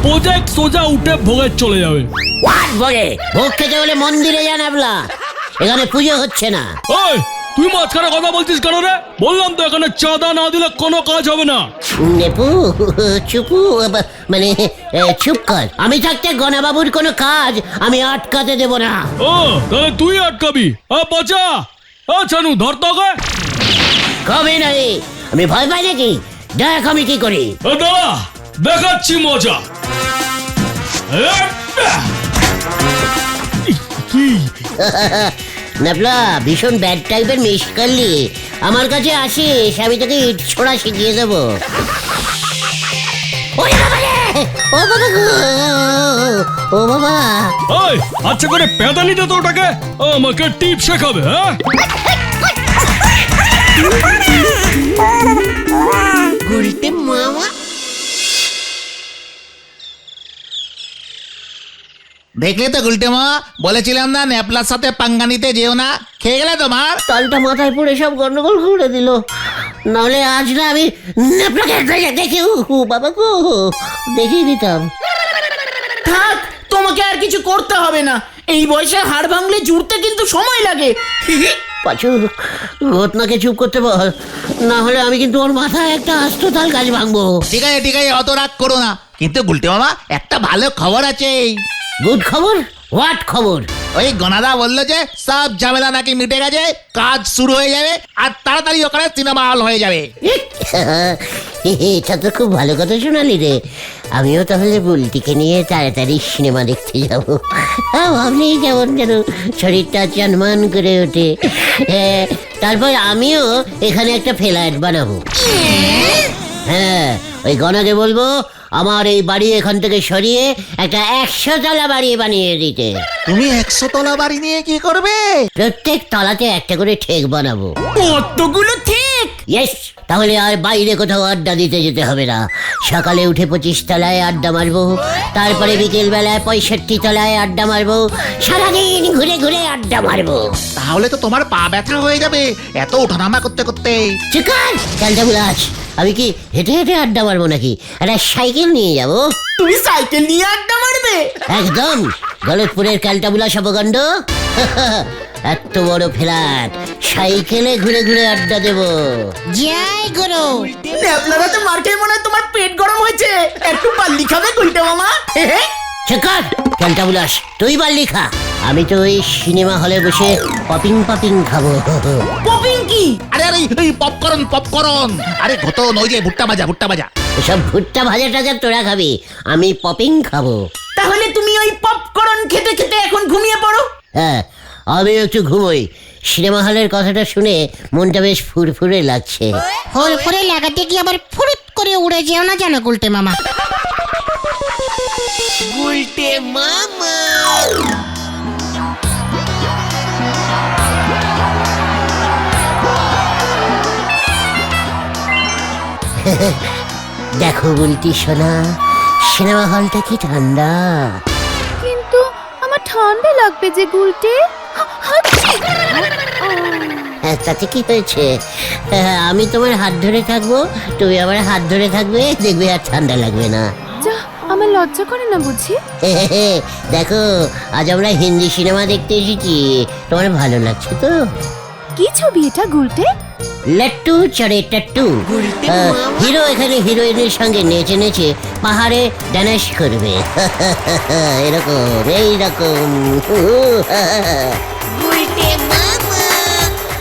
প্রজেক্ট সোজা উঠে ভোগে চলে যাবে। হোয়াট ভোগে? ভোগ খেতে হলে মন্দিরে যান আপলা, এখানে পুজো হচ্ছে না। ওই তুই মাঝখানে কথা বলছিস কেন রে? বললাম তো এখানে চাঁদা না দিলে কোনো কাজ হবে না। নেপু চুপু মানে চুপ কর। আমি থাকতে গণাবাবুর কোনো কাজ আমি আটকাতে দেব না। ও তাহলে তুই আটকাবি? বাঁচা ছানু, ধর তোকে। কবে নাই, আমি ভয় পাই নাকি? দেখ আমি কি করি। দাঁড়া, দেখাচ্ছি মজা। কি নেপলা ভীষণ ব্যাড টাইপের মিস করলি। আমার কাছে আসিস, আমি তোকে ইট ছোড়া শিখিয়ে দেবো। ওই বাবা রে! ও বাবা গো! ও বাবা! ওই আচ্ছা করে পেদানি দে তো ওটাকে, আমাকে টিপ শেখাবে? হ্যাঁ গুলটে মামা দেখলে তো গুলটে মা, বলেছিলাম না ন্যাপলার সাথে পাঙ্গা নিতে যেও না, খেয়ে গেলে তোমার। তালটা মাথায় পড়ে সব গন্ডগোল করে দিল। নাহলে আজ না আমি নেপলাকে দেখে বাবা গো দেখিয়ে দিতাম। থাক, তোমাকে আর কিছু করতে হবে না। এই বয়সে হাড় ভাঙলে জুড়তে কিন্তু সময় লাগে। পাচু, ঘটনাকে চুপ করতে বল, না হলে আমি কিন্তু ওর মাথায় একটা আস্ত তাল গাছ ভাঙবো। ঠিক আছে ঠিক আছে, অত রাগ করো না। কিন্তু গুলটে মামা, একটা ভালো খবর আছে। গুড খবর? হোয়াট খবর? ওই গনাদা বললো যে সব ঝামেলা নাকি মিটে গেছে, কাজ শুরু হয়ে যাবে আর তাড়াতাড়ি ওখানে সিনেমা হল হয়ে যাবে। এটা তো খুব ভালো কথা শোনালি রে। আমিও তাহলে বুলটিকে নিয়ে তাড়াতাড়ি সিনেমা দেখতে যাবো। ভাবলেই কেমন যেন শরীরটা চনমান করে ওঠে। তারপর আমিও এখানে একটা ফ্ল্যাট বানাবো। হ্যাঁ, ওই গনাকে বলবো আমার এই বাড়ি এখান থেকে সরিয়ে একটা 100 তলা বাড়ি বানিয়ে দিতে। তুমি 100 তলা বাড়ি নিয়ে কি করবে? প্রত্যেক তলাতে একটা করে ঠেক বানাবো। কতগুলো ঠিক? ইয়েস, তাহলে আর বাইরে কোথাও আড্ডা দিতে যেতে হবে না। সকালে উঠে 25 তলায় আড্ডা মারবো, তারপরে বিকেল বেলায় 65 তলায় আড্ডা মারবো, সারাদিন ঘুরে ঘুরে আড্ডা মারবো। তাহলে তো তোমার পা ব্যথা হয়ে যাবে এত ওঠানামা করতে করতে। চিকার ক্যালটা বুলাস, আমি কি হেঁটে হেঁটে আড্ডা মারবো নাকি? একটা সাইকেল নিয়ে যাবো। তুমি সাইকেল নিয়ে আড্ডা মারবে? একদম, গলতপুরের ক্যালটা বুলাস অবকাণ্ড। এত বড় ফ্ল্যাট, সাইকেলে ঘুরে ঘুরে আড্ডা দেবো। জয় গুরু। আপনারা তো মার খেয়ে মনে হয় তোমার পেট গরম হয়েছে। একটু বাল্লি খাবে গুলটে মামা? চেকার ক্যালটা বুলাস, তুই বাল্লি খা, আমি তো ওই সিনেমা হলে বসে পপিং পপিং খাবো। পপিং কি? আরে আরে এই পপকর্ন পপকর্ন, আরে ঘটো নই যে ভুট্টা ভাজা ভুট্টা ভাজা। এসব ভুট্টা ভাজা টাজা তোরা খাবি, আমি পপিং খাবো। তাহলে তুমি ওই পপকর্ন খেতে খেতে এখন ঘুমিয়ে পড়ো। হ্যাঁ, আমি একটু ঘুমোই। সিনেমা হলের কথাটা শুনে মনটা বেশ ফুরফুরে লাগছে। ফুরফুরে লাগাতে কি আবার ফুরুত করে উড়ে যেও না জানো গুলটে মামা। দেখো বলতি সোনা, সিনেমা হলটা কি ঠান্ডা। কিন্তু আমার ঠান্ডা লাগবে যে গুলটে। তাতে কি হয়েছে? আমি তোমার হাত ধরে থাকবো, তুমি আমার হাত ধরে থাকবে, দেখবে আর ঠান্ডা লাগবে না। যা, আমার লজ্জা করে না বুঝি? দেখো, আজ আমরা হিন্দি সিনেমা দেখতে এসেছি, তোমার ভালো লাগছে তো? কি ছবি এটা গুলটে? লাট্টু চড়ে টাট্টু। হিরো এখানে হিরোইনের সঙ্গে নেচে নেচে পাহাড়ে ডান্স করবে। এরকম এইরকম।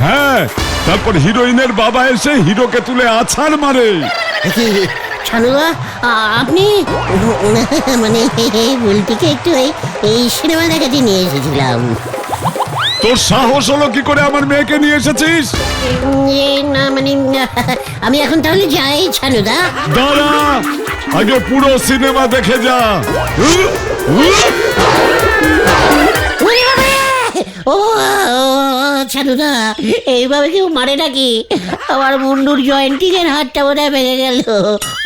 হ্যাঁ, তারপর হিরোইনের বাবা এসে হিরোকে তুলে আছাড় মারে। ছানুয়া, আপনি মানে বুলটিকে একটু এই সিনেমা দেখাতে নিয়ে এসেছিলাম। তোর সাহস হলো কি করে আমার মেয়েকে নিয়ে এসেছিস? না মানে আমি এখন তাহলে যাই ছানুদা। দাঁড়া, আগে পুরো সিনেমা দেখে যা। ও ছানুদা, এইভাবে কেউ মারে নাকি? আমার মুন্ডুর জয়েন্টিং এর হাতটা বোধহয় ভেঙে গেল।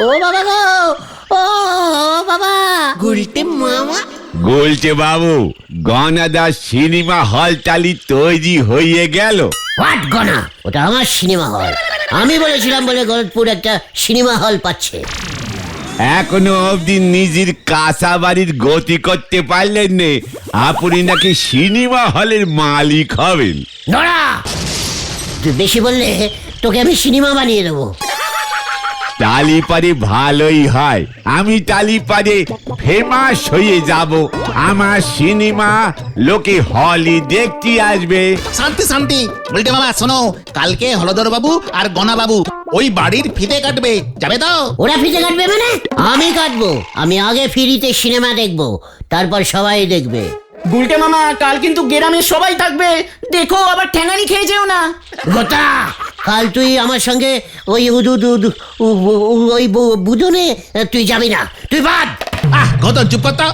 ও বাবা গো, ও বাবা। গুলটে মামা, বলছে বাবু, গনাদার সিনেমা হল টালি তৈরি হয়ে গেল। হোয়াট গনা? ওটা আমার সিনেমা হল। আমি বলেছিলাম বলে গলতপুর একটা সিনেমা হল পাচ্ছে। এখনো অবধি নিজের কাঁচা বাড়ির গতি করতে পারলেন নে, আপনি নাকি সিনেমা হলের মালিক হবেন। নড়া, তুই বেশি বললে তোকে আমি সিনেমা বানিয়ে দেবো। টালি পারে ভালোই হয়, আমি টালি পারে ফেমাস হয়ে যাব, আমার সিনেমা লোকে হলি দেখতে আসবে। শান্তি শান্তি, উল্টে মামা শোনো, কালকে হলদর বাবু আর গনা বাবু ওই বাড়ির ফিতে কাটবে, যাবে তো? ওরা ফিতে কাটবে মানে? আমি কাটবো। আমি আগে ফ্রিতে সিনেমা দেখবো, তারপর সবাই দেখবে। গুলটে মামা কাল কিন্তু গ্রামের সবাই থাকবে, দেখো আবার ঠ্যাঙানি খেয়ে যেও না। গোটা, কাল তুই আমার সঙ্গে ওই ওই বুদনে তুই যাবি না, তুই বাদ। কত চুপ করতো।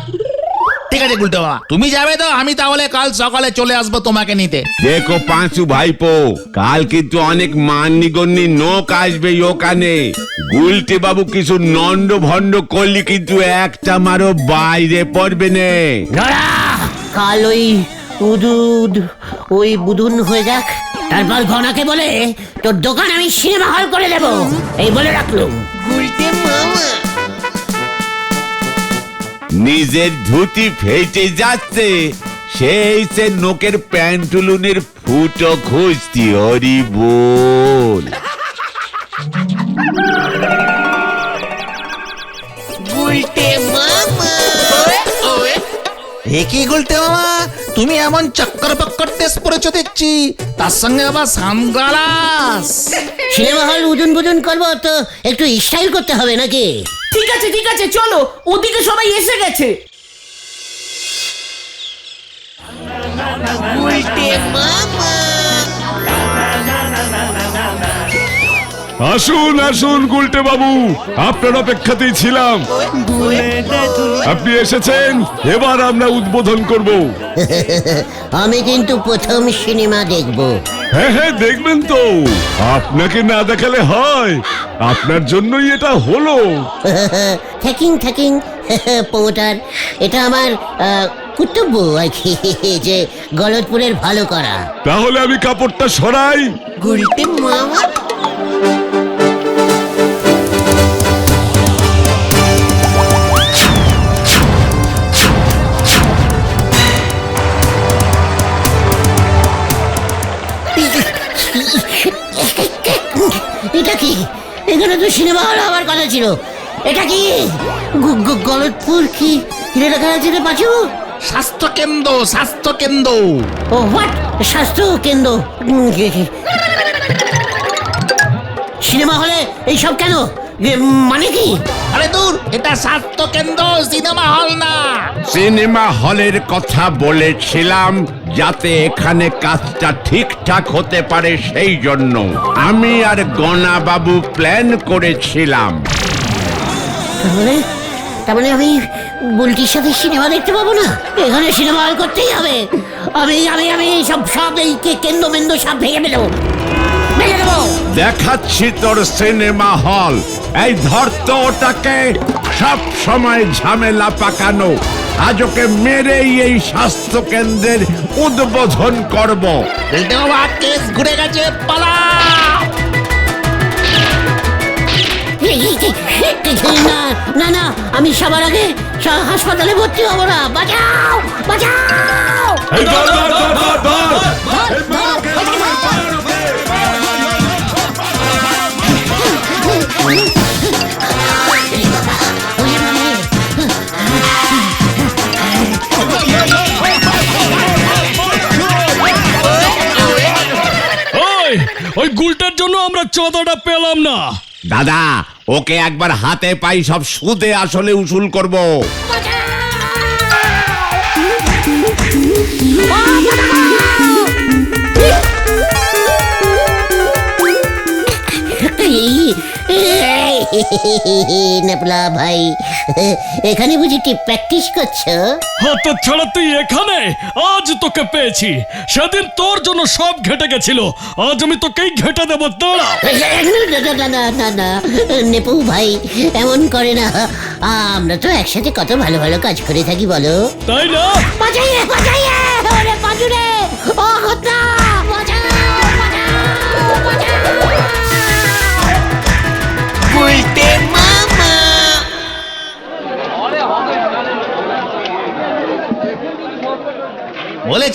ঠিক আছে উল্টে মামা, তুমি যাবে তো, আমি তাহলে কাল সকালে চলে আসবো তোমাকে নিতে। দেখো পাঁচু ভাইপো, কাল কিন্তু অনেক মান্যগণ্য লোক আসবে ওখানে। গুলটে বাবু কিছু নন্ড ভণ্ড করলি কিন্তু একটা মারো বাইরে পড়বে নে। নড়া, কাল ওই বুধুন হয়ে যাক, তারপর ঘনাকে বলে তোর দোকান আমি সিনেমা হল করে দেবো, এই বলে রাখলুম। নিজের ধুতি ফেটে যাচ্ছে, সেই সে নোকের প্যান্টুলুনের ফুটো খুঁজতি, হরি বল। কি গুলটে মামা, তুমি এমন চক্কর পক্কর ড্রেস পরেছো দেখছি, তার সঙ্গে আবার সানগ্লাস। সিনেমা হল বুদুন করবো তো একটু স্টাইল করতে হবে নাকি? ঠিক আছে চলো, ওদিকে সবাই এসে গেছে। আসুন আসুন গুলটে বাবু, আপনার অপেক্ষাতেই ছিলাম। আপনি এসেছেন, এবার আমরা উদ্বোধন করব। আমি কিন্তু প্রথম সিনেমা দেখবো। হ্যাঁ হ্যাঁ দেখবেন তো, আপনাকে না দেখালে হয়, আপনার জন্যই এটা হলো। থ্যাকিং প্রমোটার, এটা আমার কর্তব্য আর কি, যে গলতপুরের ভালো করা। তাহলে আমি কাপড়টা সরাই। গুলটে মামা, এটা কি? এখানে তো সিনেমা হল হওয়ার কথা ছিল। এটা কি গলতপুর? কি লেখা আছে রে পাঁচু? স্বাস্থ্য কেন্দ্র, স্বাস্থ্য কেন্দ্র। ও হোয়াট, স্বাস্থ্য কেন্দ্র? সিনেমা হলে এইসব কেন? মানে কি? আরে দূর, এটা স্বাস্থ্য কেন্দ্র, সিনেমা হল না। সিনেমা হলের কথা বলেছিলাম যাতে এখানে কাজটা ঠিকঠাক হতে পারে, সেই জন্য আমি আর গনা বাবু প্ল্যান করেছিলাম। তার মানে আমি বুলটির সাথে সিনেমা দেখতে পাবো না? এখানে সিনেমা হল করতেই হবে। আমি আমি আমি সব এই কেন্দ্র মেন্দ্র সব ভেঙে দেবো। দেখাচ্ছি তোর সিনেমা হল। এই ধরতো ওটাকে, সব সময় ঝামেলা পাকানো। আজ ওকে মেরেই এই স্বাস্থ্য কেন্দ্রের উদ্বোধন করব। উল্টে মামা, কেস ঘুরে গেছে, পালা। না না, আমি সবার আগে হাসপাতালে ভর্তি হবো না। বাঁচাও বাঁচাও। এই ধর, ধর, ধর, ধর, ধর। ওই গুলটার জন্য আমরা চাঁদাটা পেলাম না। দাদা, ওকে একবার হাতে পাই সব সুদে আসলে উসুল করব। নেপলা ভাই, এখানে বুঝি কি প্র্যাকটিস করছো? হাত ছাড়া তুই এখানে? আজ তোকে পেয়েছি, সেদিন তোর জন্য সব ঘেটে গেছিল, আজ আমি তোকেই ঘেটে দেবো। দাঁড়া। না, নেপু ভাই এমন করে না। আমরা তো একসাথে কত ভালো ভালো কাজ করে থাকি, বলো? তাই না? বাঁচাইয়ে বাঁচাইয়ে, ওরে পাজুরে, ও হত্যা, বাঁচাও বাঁচাও বাঁচাও।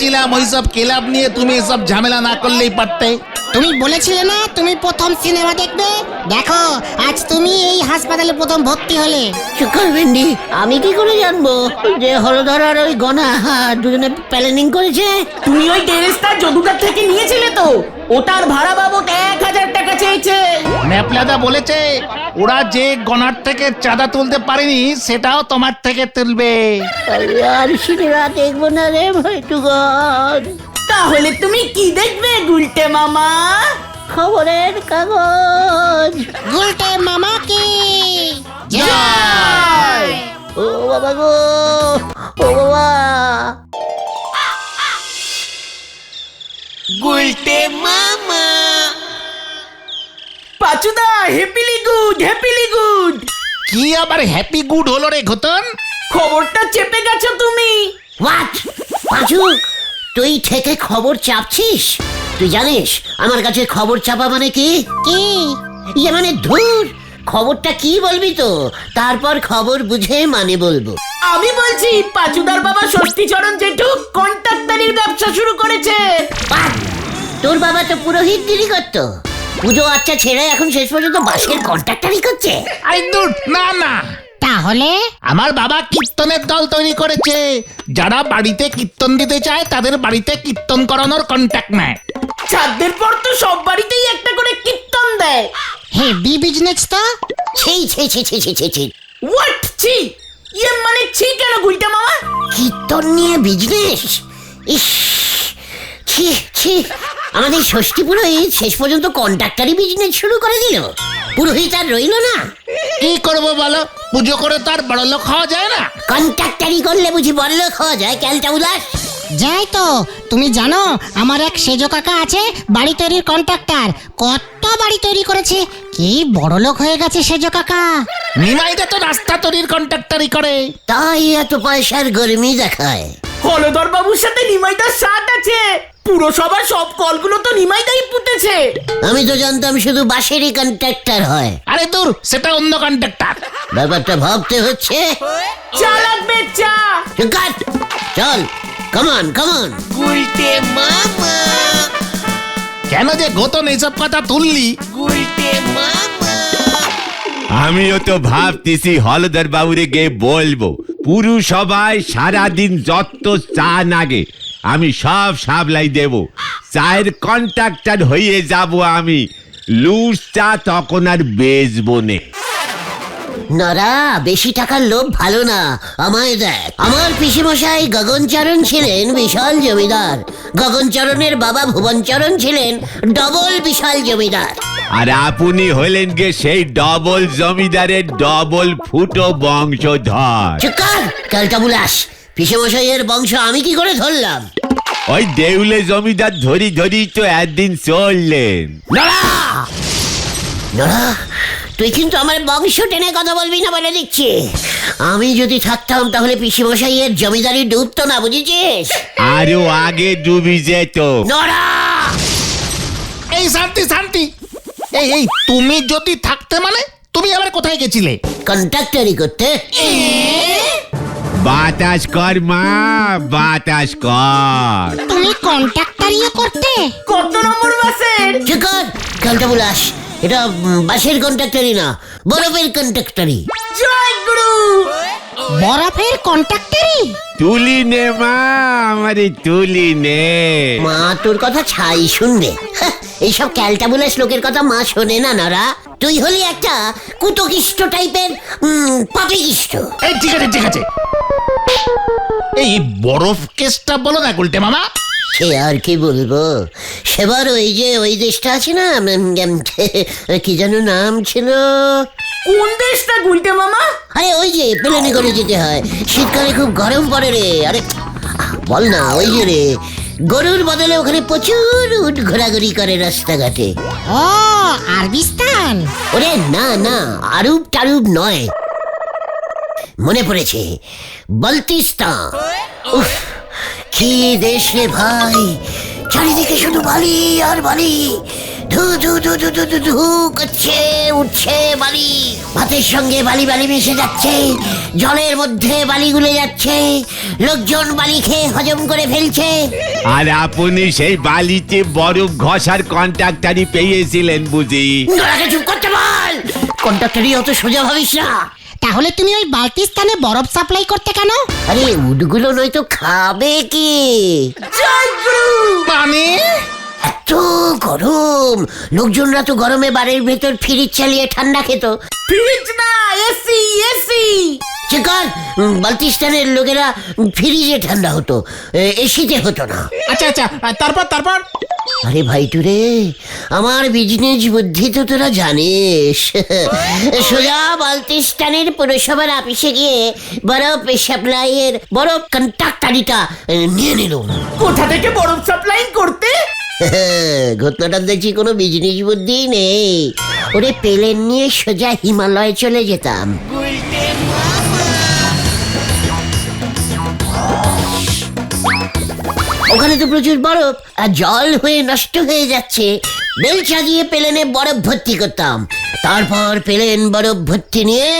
বলেছিলাম ওইসব ক্লাব নিয়ে তুমি এসব ঝামেলা না করলেই পারতে। তুমি বলেছিলে না তুমি প্রথম সিনেমা দেখবে? দেখো আজ তুমি এই হাসপাতালে প্রথম ভর্তি হলে। চুকার ভেন্ডি, আমি কি করে জানবো যে হলধর আর ওই গনা দুজনে প্ল্যানিং করেছে? তুমি ওই ড্রেসটা যদুদার থেকে নিয়েছিলে তো? ওটার ভাড়া বাবদ 1000 টাকা চেয়েছে। ন্যাপলাদা বলেছে ওরা যে গনার থেকে চাঁদা তুলতে পারেনি সেটাও তোমার থেকে তুলবে। আর সিনেমা দেখবো না রে ভাইটুগন। তাহলে তুমি কি দেখবে গুলটে মামা? খবরের কাগজ। গুলটে মামা কি জয়! ও বাবা গো, ও বাবা। পাচুদা, হ্যাপিলি গুড, হ্যাপিলি গুড। কি আবার হ্যাপি গুড হলো রে ঘটন? খবরটা চেপে গেছো তুমি। হোয়াট? পাঁচু, তুই থেকে খবর চাপছিস? তুই জানিস আমার কাছে খবর চাপা মানে কি? কি? ইয়ে মানে ধুর, খবরটা কি বলবি তো, তারপর খবর বুঝে মানে বলবো। আমি বলছি পাচুদার বাবা ষষ্ঠীচরণ জেঠু কন্ট্রাক্টরির ব্যবসা শুরু করেছে। বাহ! তোর বাবা তো পুরোহিতগিরি করতো, পুজো আচ্ছা ছেড়ে এখন শেষ পর্যন্ত বাসের কন্ট্রাক্টরই করছে। আরে দূর, না না, তাহলে আমার বাবা কীর্তনের দল তৈরি করেছে। যারা বাড়িতে কীর্তন দিতে চায় তাদের বাড়িতে কীর্তন করানোর কন্ট্যাক্ট নেয়। চাঁদের পর তো সব বাড়িতেই একটা করে কীর্তন দেয়। হেভি বিজনেস তো। ছি ছি ছি ছি ছি ছি ছি। হোয়াট ছি? ইয়ে মানে ছি কেন গুলটে মামা? কীর্তন নিয়ে বিজনেস? ইস, ছি ছি। আমাদের ষষ্ঠী পুরোহিত শেষ পর্যন্ত কন্ট্রাক্টরি বিজনেস শুরু করে দিল। পুরোহিত আর রইল না। কি করবো বলো, পুজো করে তার বড় লোক হওয়া যায় না? কন্ট্রাক্টরি করলে বুঝি বড়লোক হওয়া যায়? ক্যালটা উদাস। যাই তো, তুমি জানো আমার এক সেজো কাকা আছে বাড়ি তৈরির কন্ট্রাক্টর, কত বাড়ি তৈরি করেছে, কি বড় লোক হয়ে গেছে সেজো কাকা। নিমাইদা তো রাস্তা তৈরির কন্ট্রাক্টরি করে। তাই এত পয়সার গরমি দেখায়। হলধর বাবুর সাথে নিমাইদার সাথ আছে। পুরসভার সব কলগুলো তো নিমাইদাই পুঁতেছে। আমি তো জানতাম শুধু বাসেরই কন্ট্রাক্টর হয়। আরে দূর, সেটা অন্য কন্ট্রাক্টর। ব্যাপারটা ভাবতে হচ্ছে। চা লাগবে চা। কাট, চল, কমন কমন। কেন যে গতন এইসব কথা তুললি? আমিও তো ভাবতেছি হলধর বাবুরে গিয়ে বলবো পুরসভায় সারাদিন যত চা নাগে আমি সব সাবলাই দেব, চায়ের কন্ট্রাক্টর হয়ে যাব আমি। লুজ চা তখন আর বেচবো নে। নরা, বেশি টাকার লোভ ভালো না। আমায় দেখ, আমার পিসিমশাই গগনচরণ ছিলেন বিশাল জমিদার। গগনচরণের বাবা ভুবনচরণ ছিলেন ডবল বিশাল জমিদার। আর আপনি হলেন গে সেই ডবল জমিদারের ডবল ফুটো বংশধর। চুকার, ক্যালটা বুলাস। পিসিমশাইয়ের বংশ আমি কি করে ধরলাম? ওই দেউলে জমিদার ধরি ধরি তো একদিন চললেন। নরা, নরা, তুই কিন্তু আমার বংশ টেনে কথা বলবি না বলে দিচ্ছি। আমি যদি থাকতাম তাহলে পিসিমশাইয়ের জমিদারি ডুবতো না, বুঝেছিস? আরো আগে ডুবি যেত। নরা, এই শান্তি শান্তি, এই এই তুমি যদি থাকতে মানে তুমি আবার কোথায় গেছিলে? কন্ট্রাক্টরি করতে। বাতাস কর মা, বাতাস কর। তুমি কন্ট্রাক্টরিও করতে? কত নম্বর বাসের? চুকার, ক্যালটা বুলাস। এটা বাসের কন্ট্রাক্টরি না, বরফের কন্ট্রাক্টরি। জয় গুরু। বরফের কন্ট্রাক্টরি? তুলি নে মা, আমারে তুলি নে। মা তোর কথা ছাই শুনবে। হ্যাঁ, এইসব ক্যালটাবুলাস লোকের কথা মা শোনে না। নরা, তুই হলি একটা কুতকিষ্ট টাইপের পাপিকিষ্ট। এই ঠিক আছে ঠিক আছে, এই বরফ কেসটা বলো না গুলটে মামা। সে আর কি বলবো, সেবার ওই যে ওই দেশটা আছে না, কি যেন নাম ছিল? কোন দেশটা গুলটে মামা? আরে ওই যে প্লেনে করে যেতে হয়, শীতকালে খুব গরম পড়ে রে। আরে বল না, ওই যে রে, গরুর বদলে ওখানে প্রচুর উট ঘোরাঘুরি করে রাস্তাঘাটে। ও আরবিস্তান? ওরে না না, আরব টারুব নয়, মনে পড়েছে, বাল্টিস্তান। উফ, কি দেশ রে ভাই, চারিদিকে শুধু বালি আর বালি। ধু ধু ধু ধু ধু ধু ধু করছে, উঠছে বালি, ভাতের সঙ্গে বালি বালি মিশে যাচ্ছে, জলের মধ্যে বালি গুলে যাচ্ছে, লোকজন বালি খেয়ে হজম করে ফেলছে। আর আপনি সেই বালিতে বরফ ঘষার কন্ট্রাক্টারই পেয়েছিলেন বুঝি? নোরাকে চুপ করতে বল, কন্ট্রাক্টরই অত সোজা ভাবিস না। তাহলে তুমি ওই বালতি স্থানে বরফ সাপ্লাই করতে কেন? আরে উটগুলো নয়তো খাবে কি? মানে এত গরম, লোকজনরা তো গরমে বাড়ির ভেতর ফ্রিজ চালিয়ে ঠান্ডা খেত। ফ্রিজ না, এসি এসি। চিকন, বালতিস্তানের লোকেরা ফ্রিজে ঠান্ডা হতো, এসিতে হতো না। আচ্ছা আচ্ছা, তারপর তারপর আরে ভাইটু রে, আমার বিজনেস বুদ্ধি তো তোরা জানিস। সোজা বালতিস্তানের পুরসভার অফিসে গিয়ে বরফ সাপ্লাইয়ের বরফ কন্ট্রাক্টারিটা নিয়ে নিলাম। কোথা থেকে বরফ সাপ্লাই করতে? ঘটনাটা দেখছি কোনো বিজনেস বুদ্ধি নেই। ওরে প্লেন নিয়ে সোজা হিমালয়ে চলে যেতাম। ওখানে তো প্রচুর বরফ, আর জল হয়ে নষ্ট হয়ে যাচ্ছে। বেলচা দিয়ে প্লেনে বরফ ভর্তি করতাম, তারপর প্লেন বরফ ভর্তি নিয়ে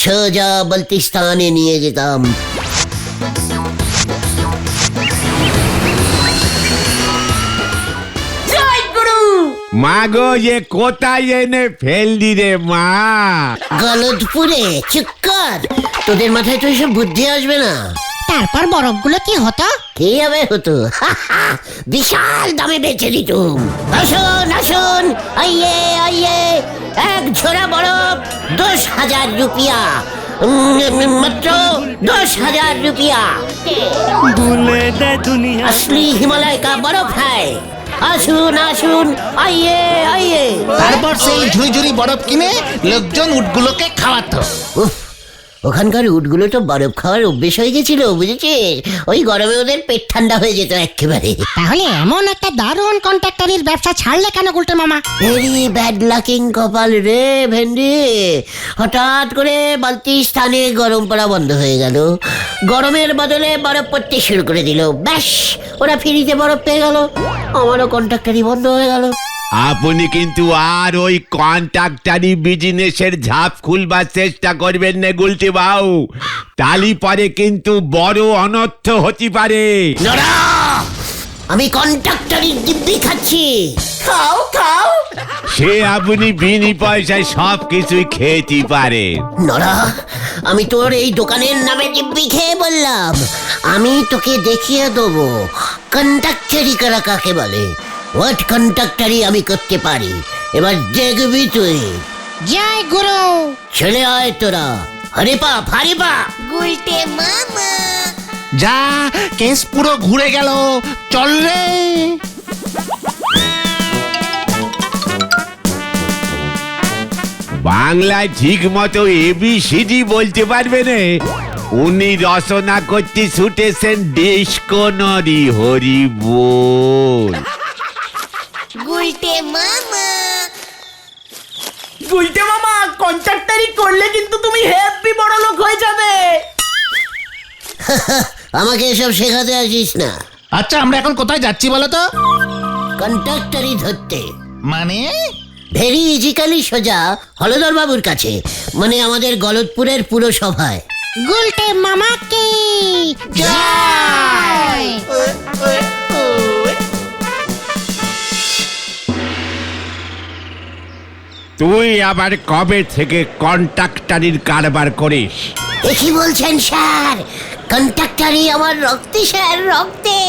সোজা বালতিস্তানে নিয়ে যেতাম। মা গো, এ কোথায় এনে ফেললি রে মা? গলদপুরে। চুক্কর, তোদের মাথায় তো এসব বুদ্ধি আসবে না। তারপর বরফগুলো কি হতো? কি হবে হতো, বিশাল দামে বেচে দিতুম। আসুন আসুন, আইয়ে আইয়ে, এক ঝোড়া বরফ 10,000 রুপিয়া, মাত্র 10,000 রুপিয়া। असली हिमालय का बर्फ है। আসুন আসুন, আইয়ে আইয়ে। তারপর সেই ঝুড়ি বরফ কিনে লোকজন উটগুলোকে খাওয়াতো। উফ, ওখানকার উটগুলো তো বরফ খাওয়ার অভ্যেস হয়ে গেছিল, বুঝেছিস? ওই গরমে ওদের পেট ঠান্ডা হয়ে যেত একেবারে। তাহলে এমন একটা দারুণ কন্ট্রাক্টরের ব্যবসা ছাড়লে কেন গুলটে মামা? ভেরি ব্যাড লাকিং কপাল রে ভেন্ডি। হঠাৎ করে বালতিস্তানে গরম পড়া বন্ধ হয়ে গেল, গরমের বদলে বরফ পড়তে শুরু করে দিল। ব্যাস, ওরা ফ্রিতে বরফ পেয়ে গেল, আমারও কন্ট্রাক্টরই বন্ধ হয়ে গেল। আপনি কিন্তু আর ওই কন্ট্রাক্টারি বিজনেসের ঝাপ খুলবার চেষ্টা করবেন না গুলটি বাবু, তালি পরে কিন্তু বড় অনর্থ হতে পারে। নোরা, আমি কন্ট্রাক্টরি দিব্যি খাচ্ছি। খাও খাও। সে আপনি বিনি পয়সায় সব কিছুই খেতে পারে। নোরা, আমি তোর এই দোকানের নামে দিব্যি খেয়ে বললাম, আমি তোকে দেখিয়ে দেবো কন্ট্রাক্টরি করা কাকে বলে। হোয়াট কন্ট্রাক্টরি আমি করতে পারি, এবার দেখবি তুই। জয় গুরু। চলে আয় তোরা, হরে পাপ হরে পাপ। যা, কেস পুরো ঘুরে গেল, চল রে। বাংলায় ঠিক মতো ABCD বলতে পারবে না, উনি রচনা করতে ছুটেছেন ডিসকোনারি হরি বল। গুলটে মামা, কন্ট্রাক্টরি করলে কিন্তু তুমি হেভি বড় লোক হয়ে যাবে। আমাকে এসব শেখাতে আসিস না। আচ্ছা, আমরা এখন কোথায় যাচ্ছি বলো তো? কন্ট্রাক্টরি ধরতে। মানে ভেরি ইজিক্যালি সোজা হলদর বাবুর কাছে, মানে আমাদের গলদপুরের পুরসভায়। গুলটে মামা কি জয়। তুই আবার কবে থেকে কন্ট্রাক্টরির কারবার করিস? কি বলছেন স্যার? কন্ট্রাক্টরি আমার রক্তে স্যার, রক্তে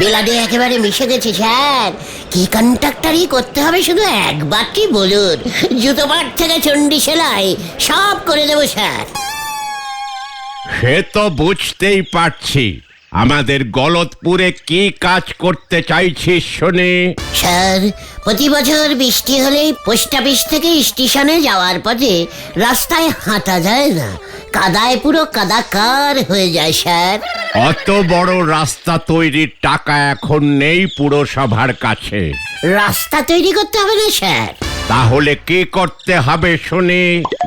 বেলাডে একেবারে মিশে গেছে স্যার। কি কন্ট্রাক্টরি করতে হবে শুধু একবারটি বলুন, জুতো পাট থেকে চন্ডি সেলাই সব করে দেবো স্যার। সে তো বুঝতেই পারছি, আমাদের গলদপুরে কি কাজ করতে চাইছিস শুনে? স্যার, প্রতি বছর বৃষ্টি হলেই পোস্ট অফিস থেকে স্টেশনে যাওয়ার পথে রাস্তায় হাঁটা যায় না, কাদায় পুরো কাদাকার হয়ে যায় স্যার। অত বড় রাস্তা তৈরির টাকা এখন নেই পুরসভার কাছে। রাস্তা তৈরি করতে হবে না স্যার। তাহলে কি করতে হবে শুনে?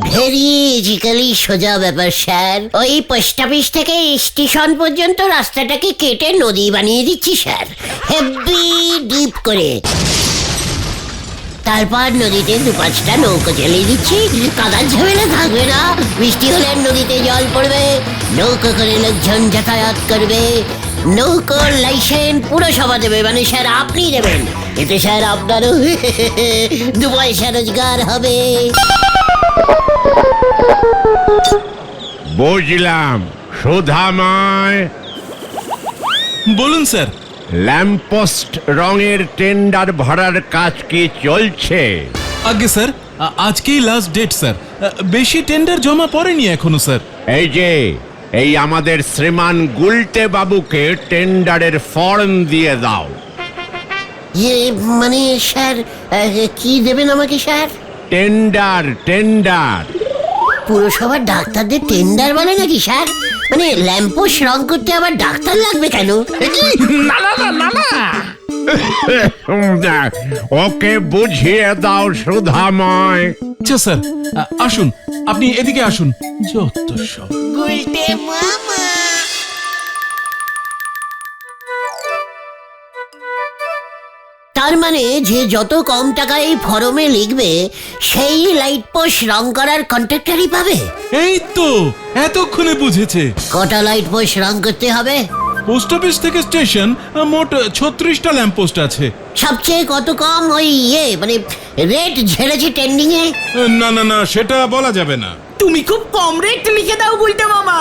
ভেরি ইজিক্যালি সোজা ব্যাপার স্যার। ওই পোস্ট অফিস থেকে স্টেশন পর্যন্ত রাস্তাটাকে কেটে নদী বানিয়ে দিচ্ছি স্যার, হেভি ডিপ করে। তারপর নদীতে 2-5টা নৌকো চালিয়ে দিচ্ছি, কাদার ঝামেলা থাকবে না। বৃষ্টি হলে নদীতে জল পড়বে, নৌকো করে লোকজন যাতায়াত করবে। নৌকোর লাইসেন্স পুরসভা দেবে, মানে স্যার আপনি দেবেন। এতে স্যার আপনারও 2 পয়সা রোজগার হবে। বুঝলাম। সুধাময়, বলুন স্যার। ল্যাম্পপোস্ট রঙের টেন্ডার ভরার কাজ কি চলছে? আগে স্যার, আজকেই লাস্ট ডেট স্যার। বেশি টেন্ডার জমা পড়েনি এখনো স্যার। এই আমাদের শ্রীমান গুলটে বাবুকে টেন্ডারের ফর্ম দিয়ে দাও। মানে স্যার কি দেবেন আমাকে স্যার? টেন্ডার। পুরসভার ডাক্তারদের টেন্ডার বলে নাকি স্যার? মানে ল্যাম্পোস্ট রং করতে আবার ডাক্তার লাগবে কেন? ওকে বুঝিয়ে দাও সুধাময়। আচ্ছা স্যার, আসুন, আপনি এদিকে আসুন। যত সব। তার মানে যে যত কম টাকায় এই ফর্মে লিখবে সেই লাইট পোস্ট রং করার কন্ট্রাক্টরই পাবে। এই তো এতক্ষণে বুঝেছে। কটা লাইট পোস্ট রং করতে হবে? পোস্ট অফিস থেকে স্টেশন মোট 36টা ল্যাম্প পোস্ট আছে। সবচেয়ে কত কম ওই মানে রেট ঝেড়েছে ট্রেন্ডিং এ? না সেটা বলা যাবে না। তুমি খুব কম রেট লিখে দাও গুলটে মামা।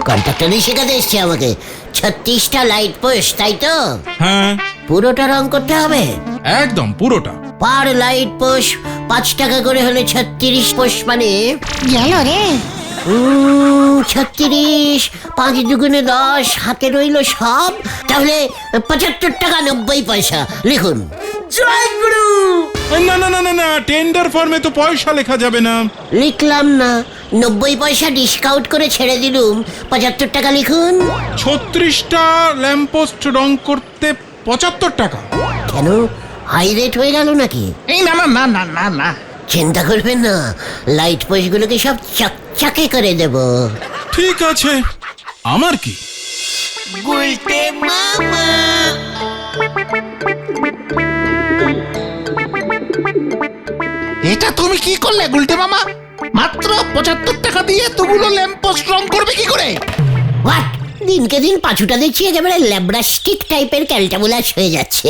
কন্ট্রাক্টরই শেখাতে এসছে আমাকে। 36টা লাইট পোস্ট, তাই তো? হ্যাঁ, পুরোটা রং করতে হবে? একদম পুরোটা। পার লাইট পোস্ট 5 টাকা করে হলে 36 পোস্ট, মানে গেল রে। 36, 5 দুগুণে 10, হাতে রইল সব। তাহলে 75 টাকা 90 পয়সা লিখুন। জয় গুরু। না টেন্ডার ফর্মে তো পয়সা লেখা যাবে না। লিখলাম না, 90 পয়সা ডিসকাউন্ট করে ছেড়ে দিলুম। 75 টাকা লিখুন। 36টা ল্যাম্প পোস্ট রং করতে 75 টাকা। কেন, হাই রেট হয়ে গেল নাকি? এই না। চিন্তা করবেন না, লাইট পোস্ট গুলোকে সব চকচকে করে দেব। ঠিক আছে, আমার কি। এটা তুমি কি করলে গুলটে মামা? মাত্র 75 টাকা দিয়ে তুগুলো ল্যাম্প পোস্ট রং করবে কি করে? হোয়াট, দিনকে দিন পাঁচুটা দেখছি একেবারে ল্যাব্রাস্টিক টাইপের ক্যালটাবুলাস হয়ে যাচ্ছে।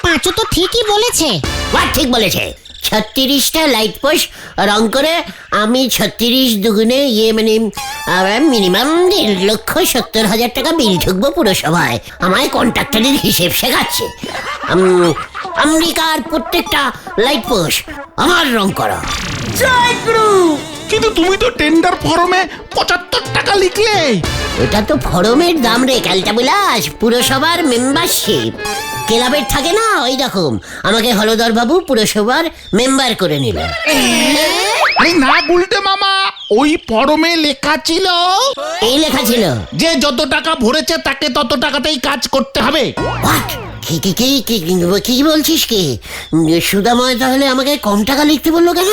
পাঁচু তো ঠিকই বলেছে। হোয়াট ঠিক বলেছে? 36টা লাইট পোস্ট রং করে আমি 36 দুগুণে মানে মিনিমাম 1,70,000 টাকা বিল ঢুকবো পুরসভায়। আমায় কন্ট্রাক্টরের হিসেব শেখাচ্ছে। আমেরিকার প্রত্যেকটা লাইট পোস্ট আমার রং করা। জয় গুরু। কিন্তু তুমি তো টেন্ডার ফর্মে 75 টাকা লিখলে। এটা তো ফরমের দাম রে ক্যালটাবুলাস, পুরসভার মেম্বারশিপ। ক্লাবের থাকে না ওই রকম, আমাকে হলদর বাবু পুরসভার মেম্বার করে নিল। আরে না গুলটে মামা, ওই ফর্মে লেখা ছিল, এই লেখা ছিল যে যত টাকা ভরেছে তাকে তত টাকাতেই কাজ করতে হবে। হোয়াট, কি বলছিস কি? সুদাময় তাহলে আমাকে কম টাকা লিখতে বললো কেন?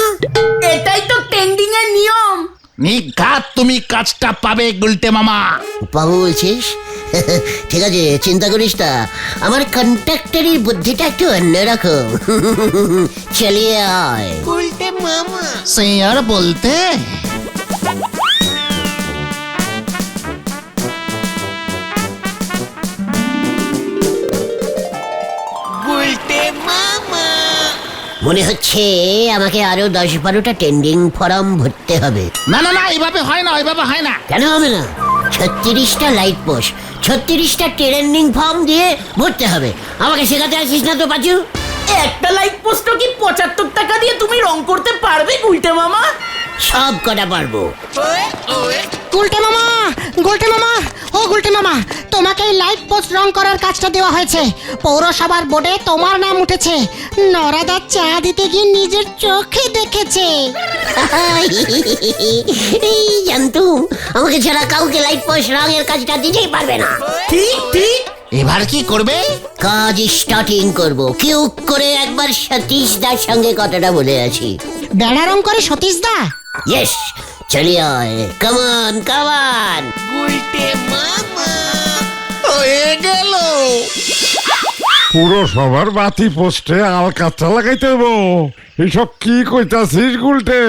এটাই তো ট্রেন্ডিং এর নিয়ম। নিঘাত তুমি কাজটা পাবে গুলটে মামা। বাবু বলছিস? ঠিক আছে, চিন্তা করিস না, আমার কন্ট্রাক্টরের বুদ্ধিটা একটু অন্যরকম। চলিয়ে আয়। সে আর বলতে। মনে হচ্ছে আমাকে আরো 10-12টা টেন্ডিং ফর্ম ভরতে হবে। না এইভাবে হয় না। কেন হবে না? 36টা লাইট পোস্ট, 36টা ট্রেন্ডিং ফর্ম দিয়ে ভরতে হবে। আমাকে শেখাতে আসিস না তো পাচু। একটা লাইট পোস্ট কি 75 টাকা দিয়ে তুমি রং করতে পারবে গুলটে মামা? সব কটা পারবো। গুলটে মামা, ও গুলটে মামা, তোমাকে লাইট পোস্ট রং করার কাজটা দেওয়া হয়েছে। পৌরসভার বোর্ডে তোমার নাম উঠেছে। নরাদা চা দিতে গিয়ে নিজের চোখে দেখেছে। এই জানতুম আমাকে ছাড়া কাউকে লাইট পোস্ট রঙের কাজটা দিতেই পারবে না। ঠিক। এবার কি করবে? কাজ স্টার্টিং করব। কেউ করে একবার সতীশ দার সঙ্গে কথাটা বলে আছি। বেড়া রং করে সতীশ দা? ইয়েস, চলিয়ে আয়। কামান। হয়ে গেল। পুরো সবার বাতি পোস্টে আলকাতরা লাগাইতে হবো। এসব কি কইতাছিস গুলটে?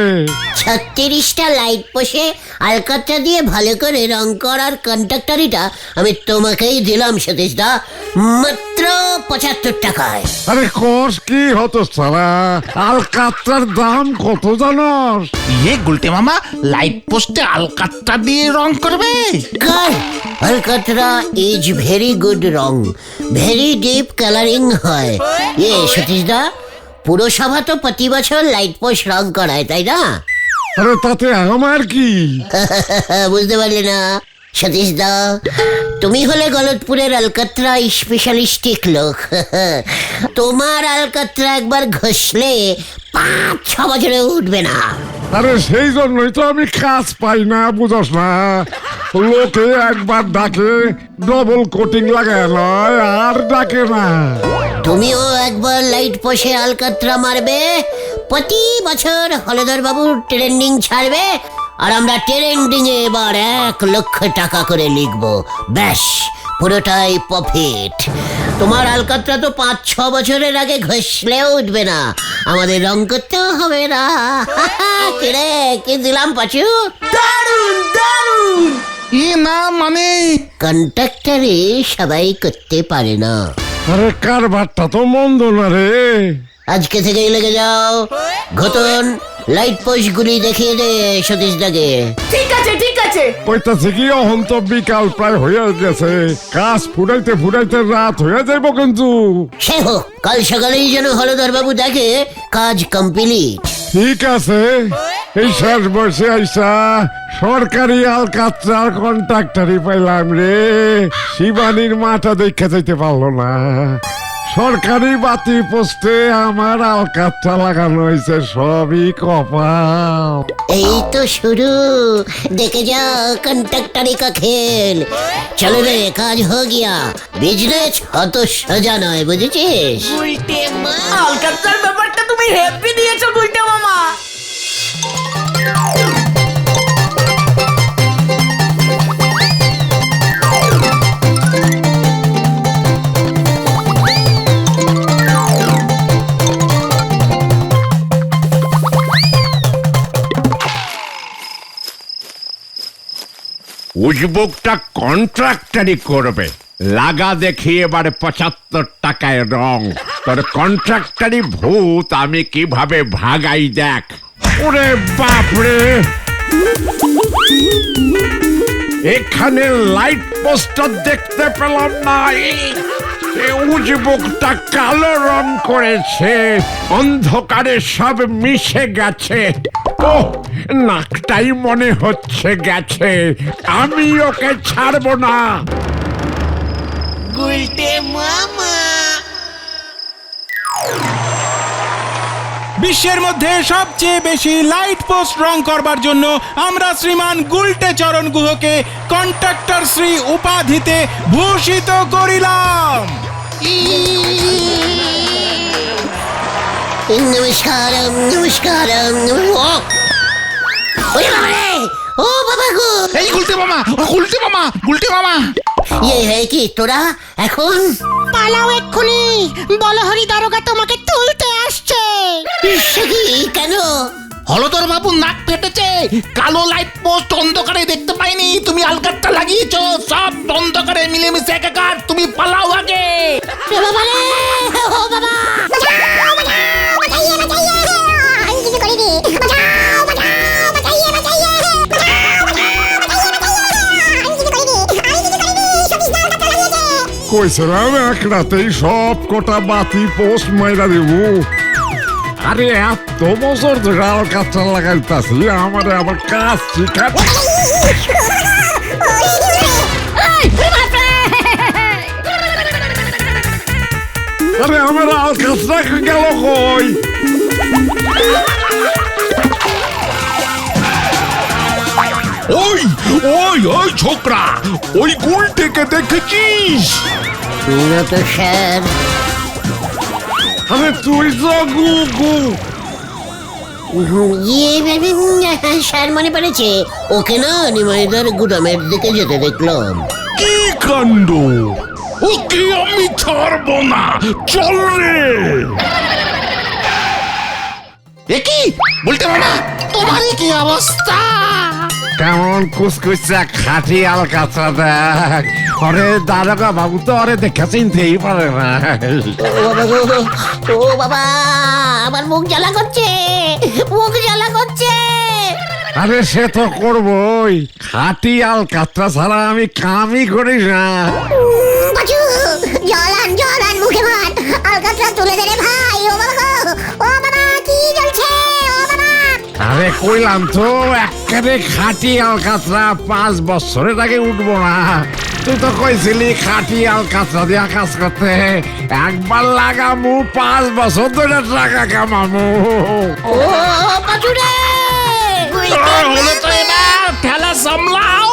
36টা লাইট পোষে আলকাতরা দিয়ে ভালো করে রং করার কন্ট্রাক্টরিটা আমি তোমাকেই দিলাম সতীশ দা, মাত্র 75 টাকায়। আরে কোষ কি হতো সারা, আলকাতরার দাম কত জানস? গুলটে মামা লাইট পোস্টে আলকাতরা দিয়ে রং করবে? আলকাতরা ইজ ভেরি গুড রং, ভেরি ডিপ কালারিং হয়। সতীশ দা, পুরসভা তো প্রতি বছর লাইট পোস্ট রং করায়, তাই না? আরে তাতে আমার কি? বুঝতে পারলে না সতীশ দা, তুমি হলে গলতপুরের আলকাতরা স্পেশালিস্টিক লোক। তোমার আলকাতরা একবার ঘষলে 5-6 বছরে উঠবে না। আরে সেই জন্যই তো আমি কাজ পাই না, বুঝস না? লোকে একবার ডাকে, ডবল কোটিং লাগায় নয় আর ডাকে না। তুমিও একবার লাইট পোষে আলকাতরা মারবে, প্রতি বছর হলধর বাবুর ট্রেন্ডিং ছাড়বে, আর আমরা ট্রেন্ডিং এ এবার 1 লক্ষ টাকা করে লিখবো। ব্যাস, পুরোটাই প্রফিট। তোমার আলকাতরা তো 5-6 বছরের আগে ঘষলেও উঠবে না, আমাদের রং করতেও হবে না। কিরে, কি দিলাম পাচু? দারুন দারুন। না মানে কন্ট্রাক্টরে সবাই করতে পারে না। আরে কারবারটা তো মন্দ না রে। আজকে থেকেই লেগে যাও। ঘটন লাইট পোস্ট গুলি দেখিয়ে দে সতীশ দাকে। ঠিক আছে ঠিক আছে। কইতাছে কি অহন তো বিকাল প্রায় হয়ে গেছে, কাজ ফুরাইতে ফুরাইতে রাত হয়ে যাইব কিন্তু। সে হোক, কাল সকালেই যেন হলধর বাবু দেখে কাজ কমপ্লিট। ঠিক আছে, এই শেষ বয়সে আইসা সরকারি আলকাতরার কন্ট্রাক্টরই পাইলাম রে। শিবানীর মাটা দেখে যাইতে পারলো না। সরকারি বাতি পোস্টে আমার আলকাতরা লাগানো হয়েছে, সবই কপাল। এই তো শুরু, দেখে যাও কন্ট্রাক্টরি কা খেল। চলো রে, কাজ হো গিয়া। বিজনেস অত সোজা নয়, বুঝেছিস? আলকাতরার ব্যাপারটা তুমি হ্যাপি দিয়েছো গুলটে মামা। উজবুকটা কন্ট্রাক্টরই করবে। লাগা দেখি এবারে 75 টাকায় রং। তোর কন্ট্রাক্টরই ভূত আমি কিভাবে ভাগাই দেখ। ওরে বাপরে, এখানে লাইট পোস্টার দেখতে পেলাম না। উজবুকটা কালো রং করেছে, অন্ধকারে সব মিশে গেছে। ও, নাকটাই মনে হচ্ছে গেছে। আমি ওকে ছাড়বো না। বিশ্বের মধ্যে সবচেয়ে বেশি লাইট পোস্ট রং করবার জন্য আমরা শ্রীমান গুলটে চরণ গুহকে কন্ট্রাক্টর শ্রী উপাধিতে ভূষিত করিলাম। নমস্কারম নমস্কারম। ও বাবা গো, এই গুলটে মামা, গুলটে মামা, গুলটে মামা। কি তোরা এখন? পালাও এক্ষুনি, বলহরি দারোগা তোমাকে তুলতে আসছে। কেন? হলধর বাবু নাক ফেটেছে, কালো লাইট পোস্ট অন্ধকারে দেখতে পাইনি, তুমি আলকাতরা লাগিয়েছো, সব অন্ধকারে মিলেমিশে একাকার। তুমি পালাও আগে। বাবা রে, ও বাবা, কইছিলাম এক রাতেই সব কটা বাতি পোস্ট মাইরা দেব। আরে এত বছর ধরে আলকাতরা লাগাইতাছি, আমার আবার কাজ শিখা। আরে আমার আলকাতরা গেল কই? ওই ওই ওই ছোকরা, ওই গুলটেকে দেখেছিস? না তো স্যার। আরে তুই তো গুগু। স্যার মনে পড়েছে, ওকে না নিমাইদার গুদামের দিকে যেতে দেখলাম। কি কাণ্ড, ওকে আমি ছাড়বো না, চল রে। কি বলতে মামা, তোমারই কি অবস্থা? কেমন কুচকুচা খাটি আলকাতরা দেখ। আরে দারোগা বাবু তো আরে দেখে চিনতেই পারে না। ও বাবা, আমার মুখ জ্বালা করছে, মুখ জ্বালা করছে। আরে সে তো করবই, খাটি আলকাতরা ছাড়া আমি কামই করি না। পাচু, জল আন মুখে মার, আলকাতরা তুলে দে রে ভাই। ও বাবা গো, ও বাবা কি জ্বলছে, ও বাবা। আরে কইলাম তো একেবারে খাটি আলকাতরা 5 বছরের আগে উঠবো না। তুই তো কইছিলি খাটি আলকাতরা দিয়া কাজ করতে, একবার লাগামু 5 বছর ধরে টাকা কামামু। ও পাচু রে, হলো তো এবার ঠেলা সামলাও।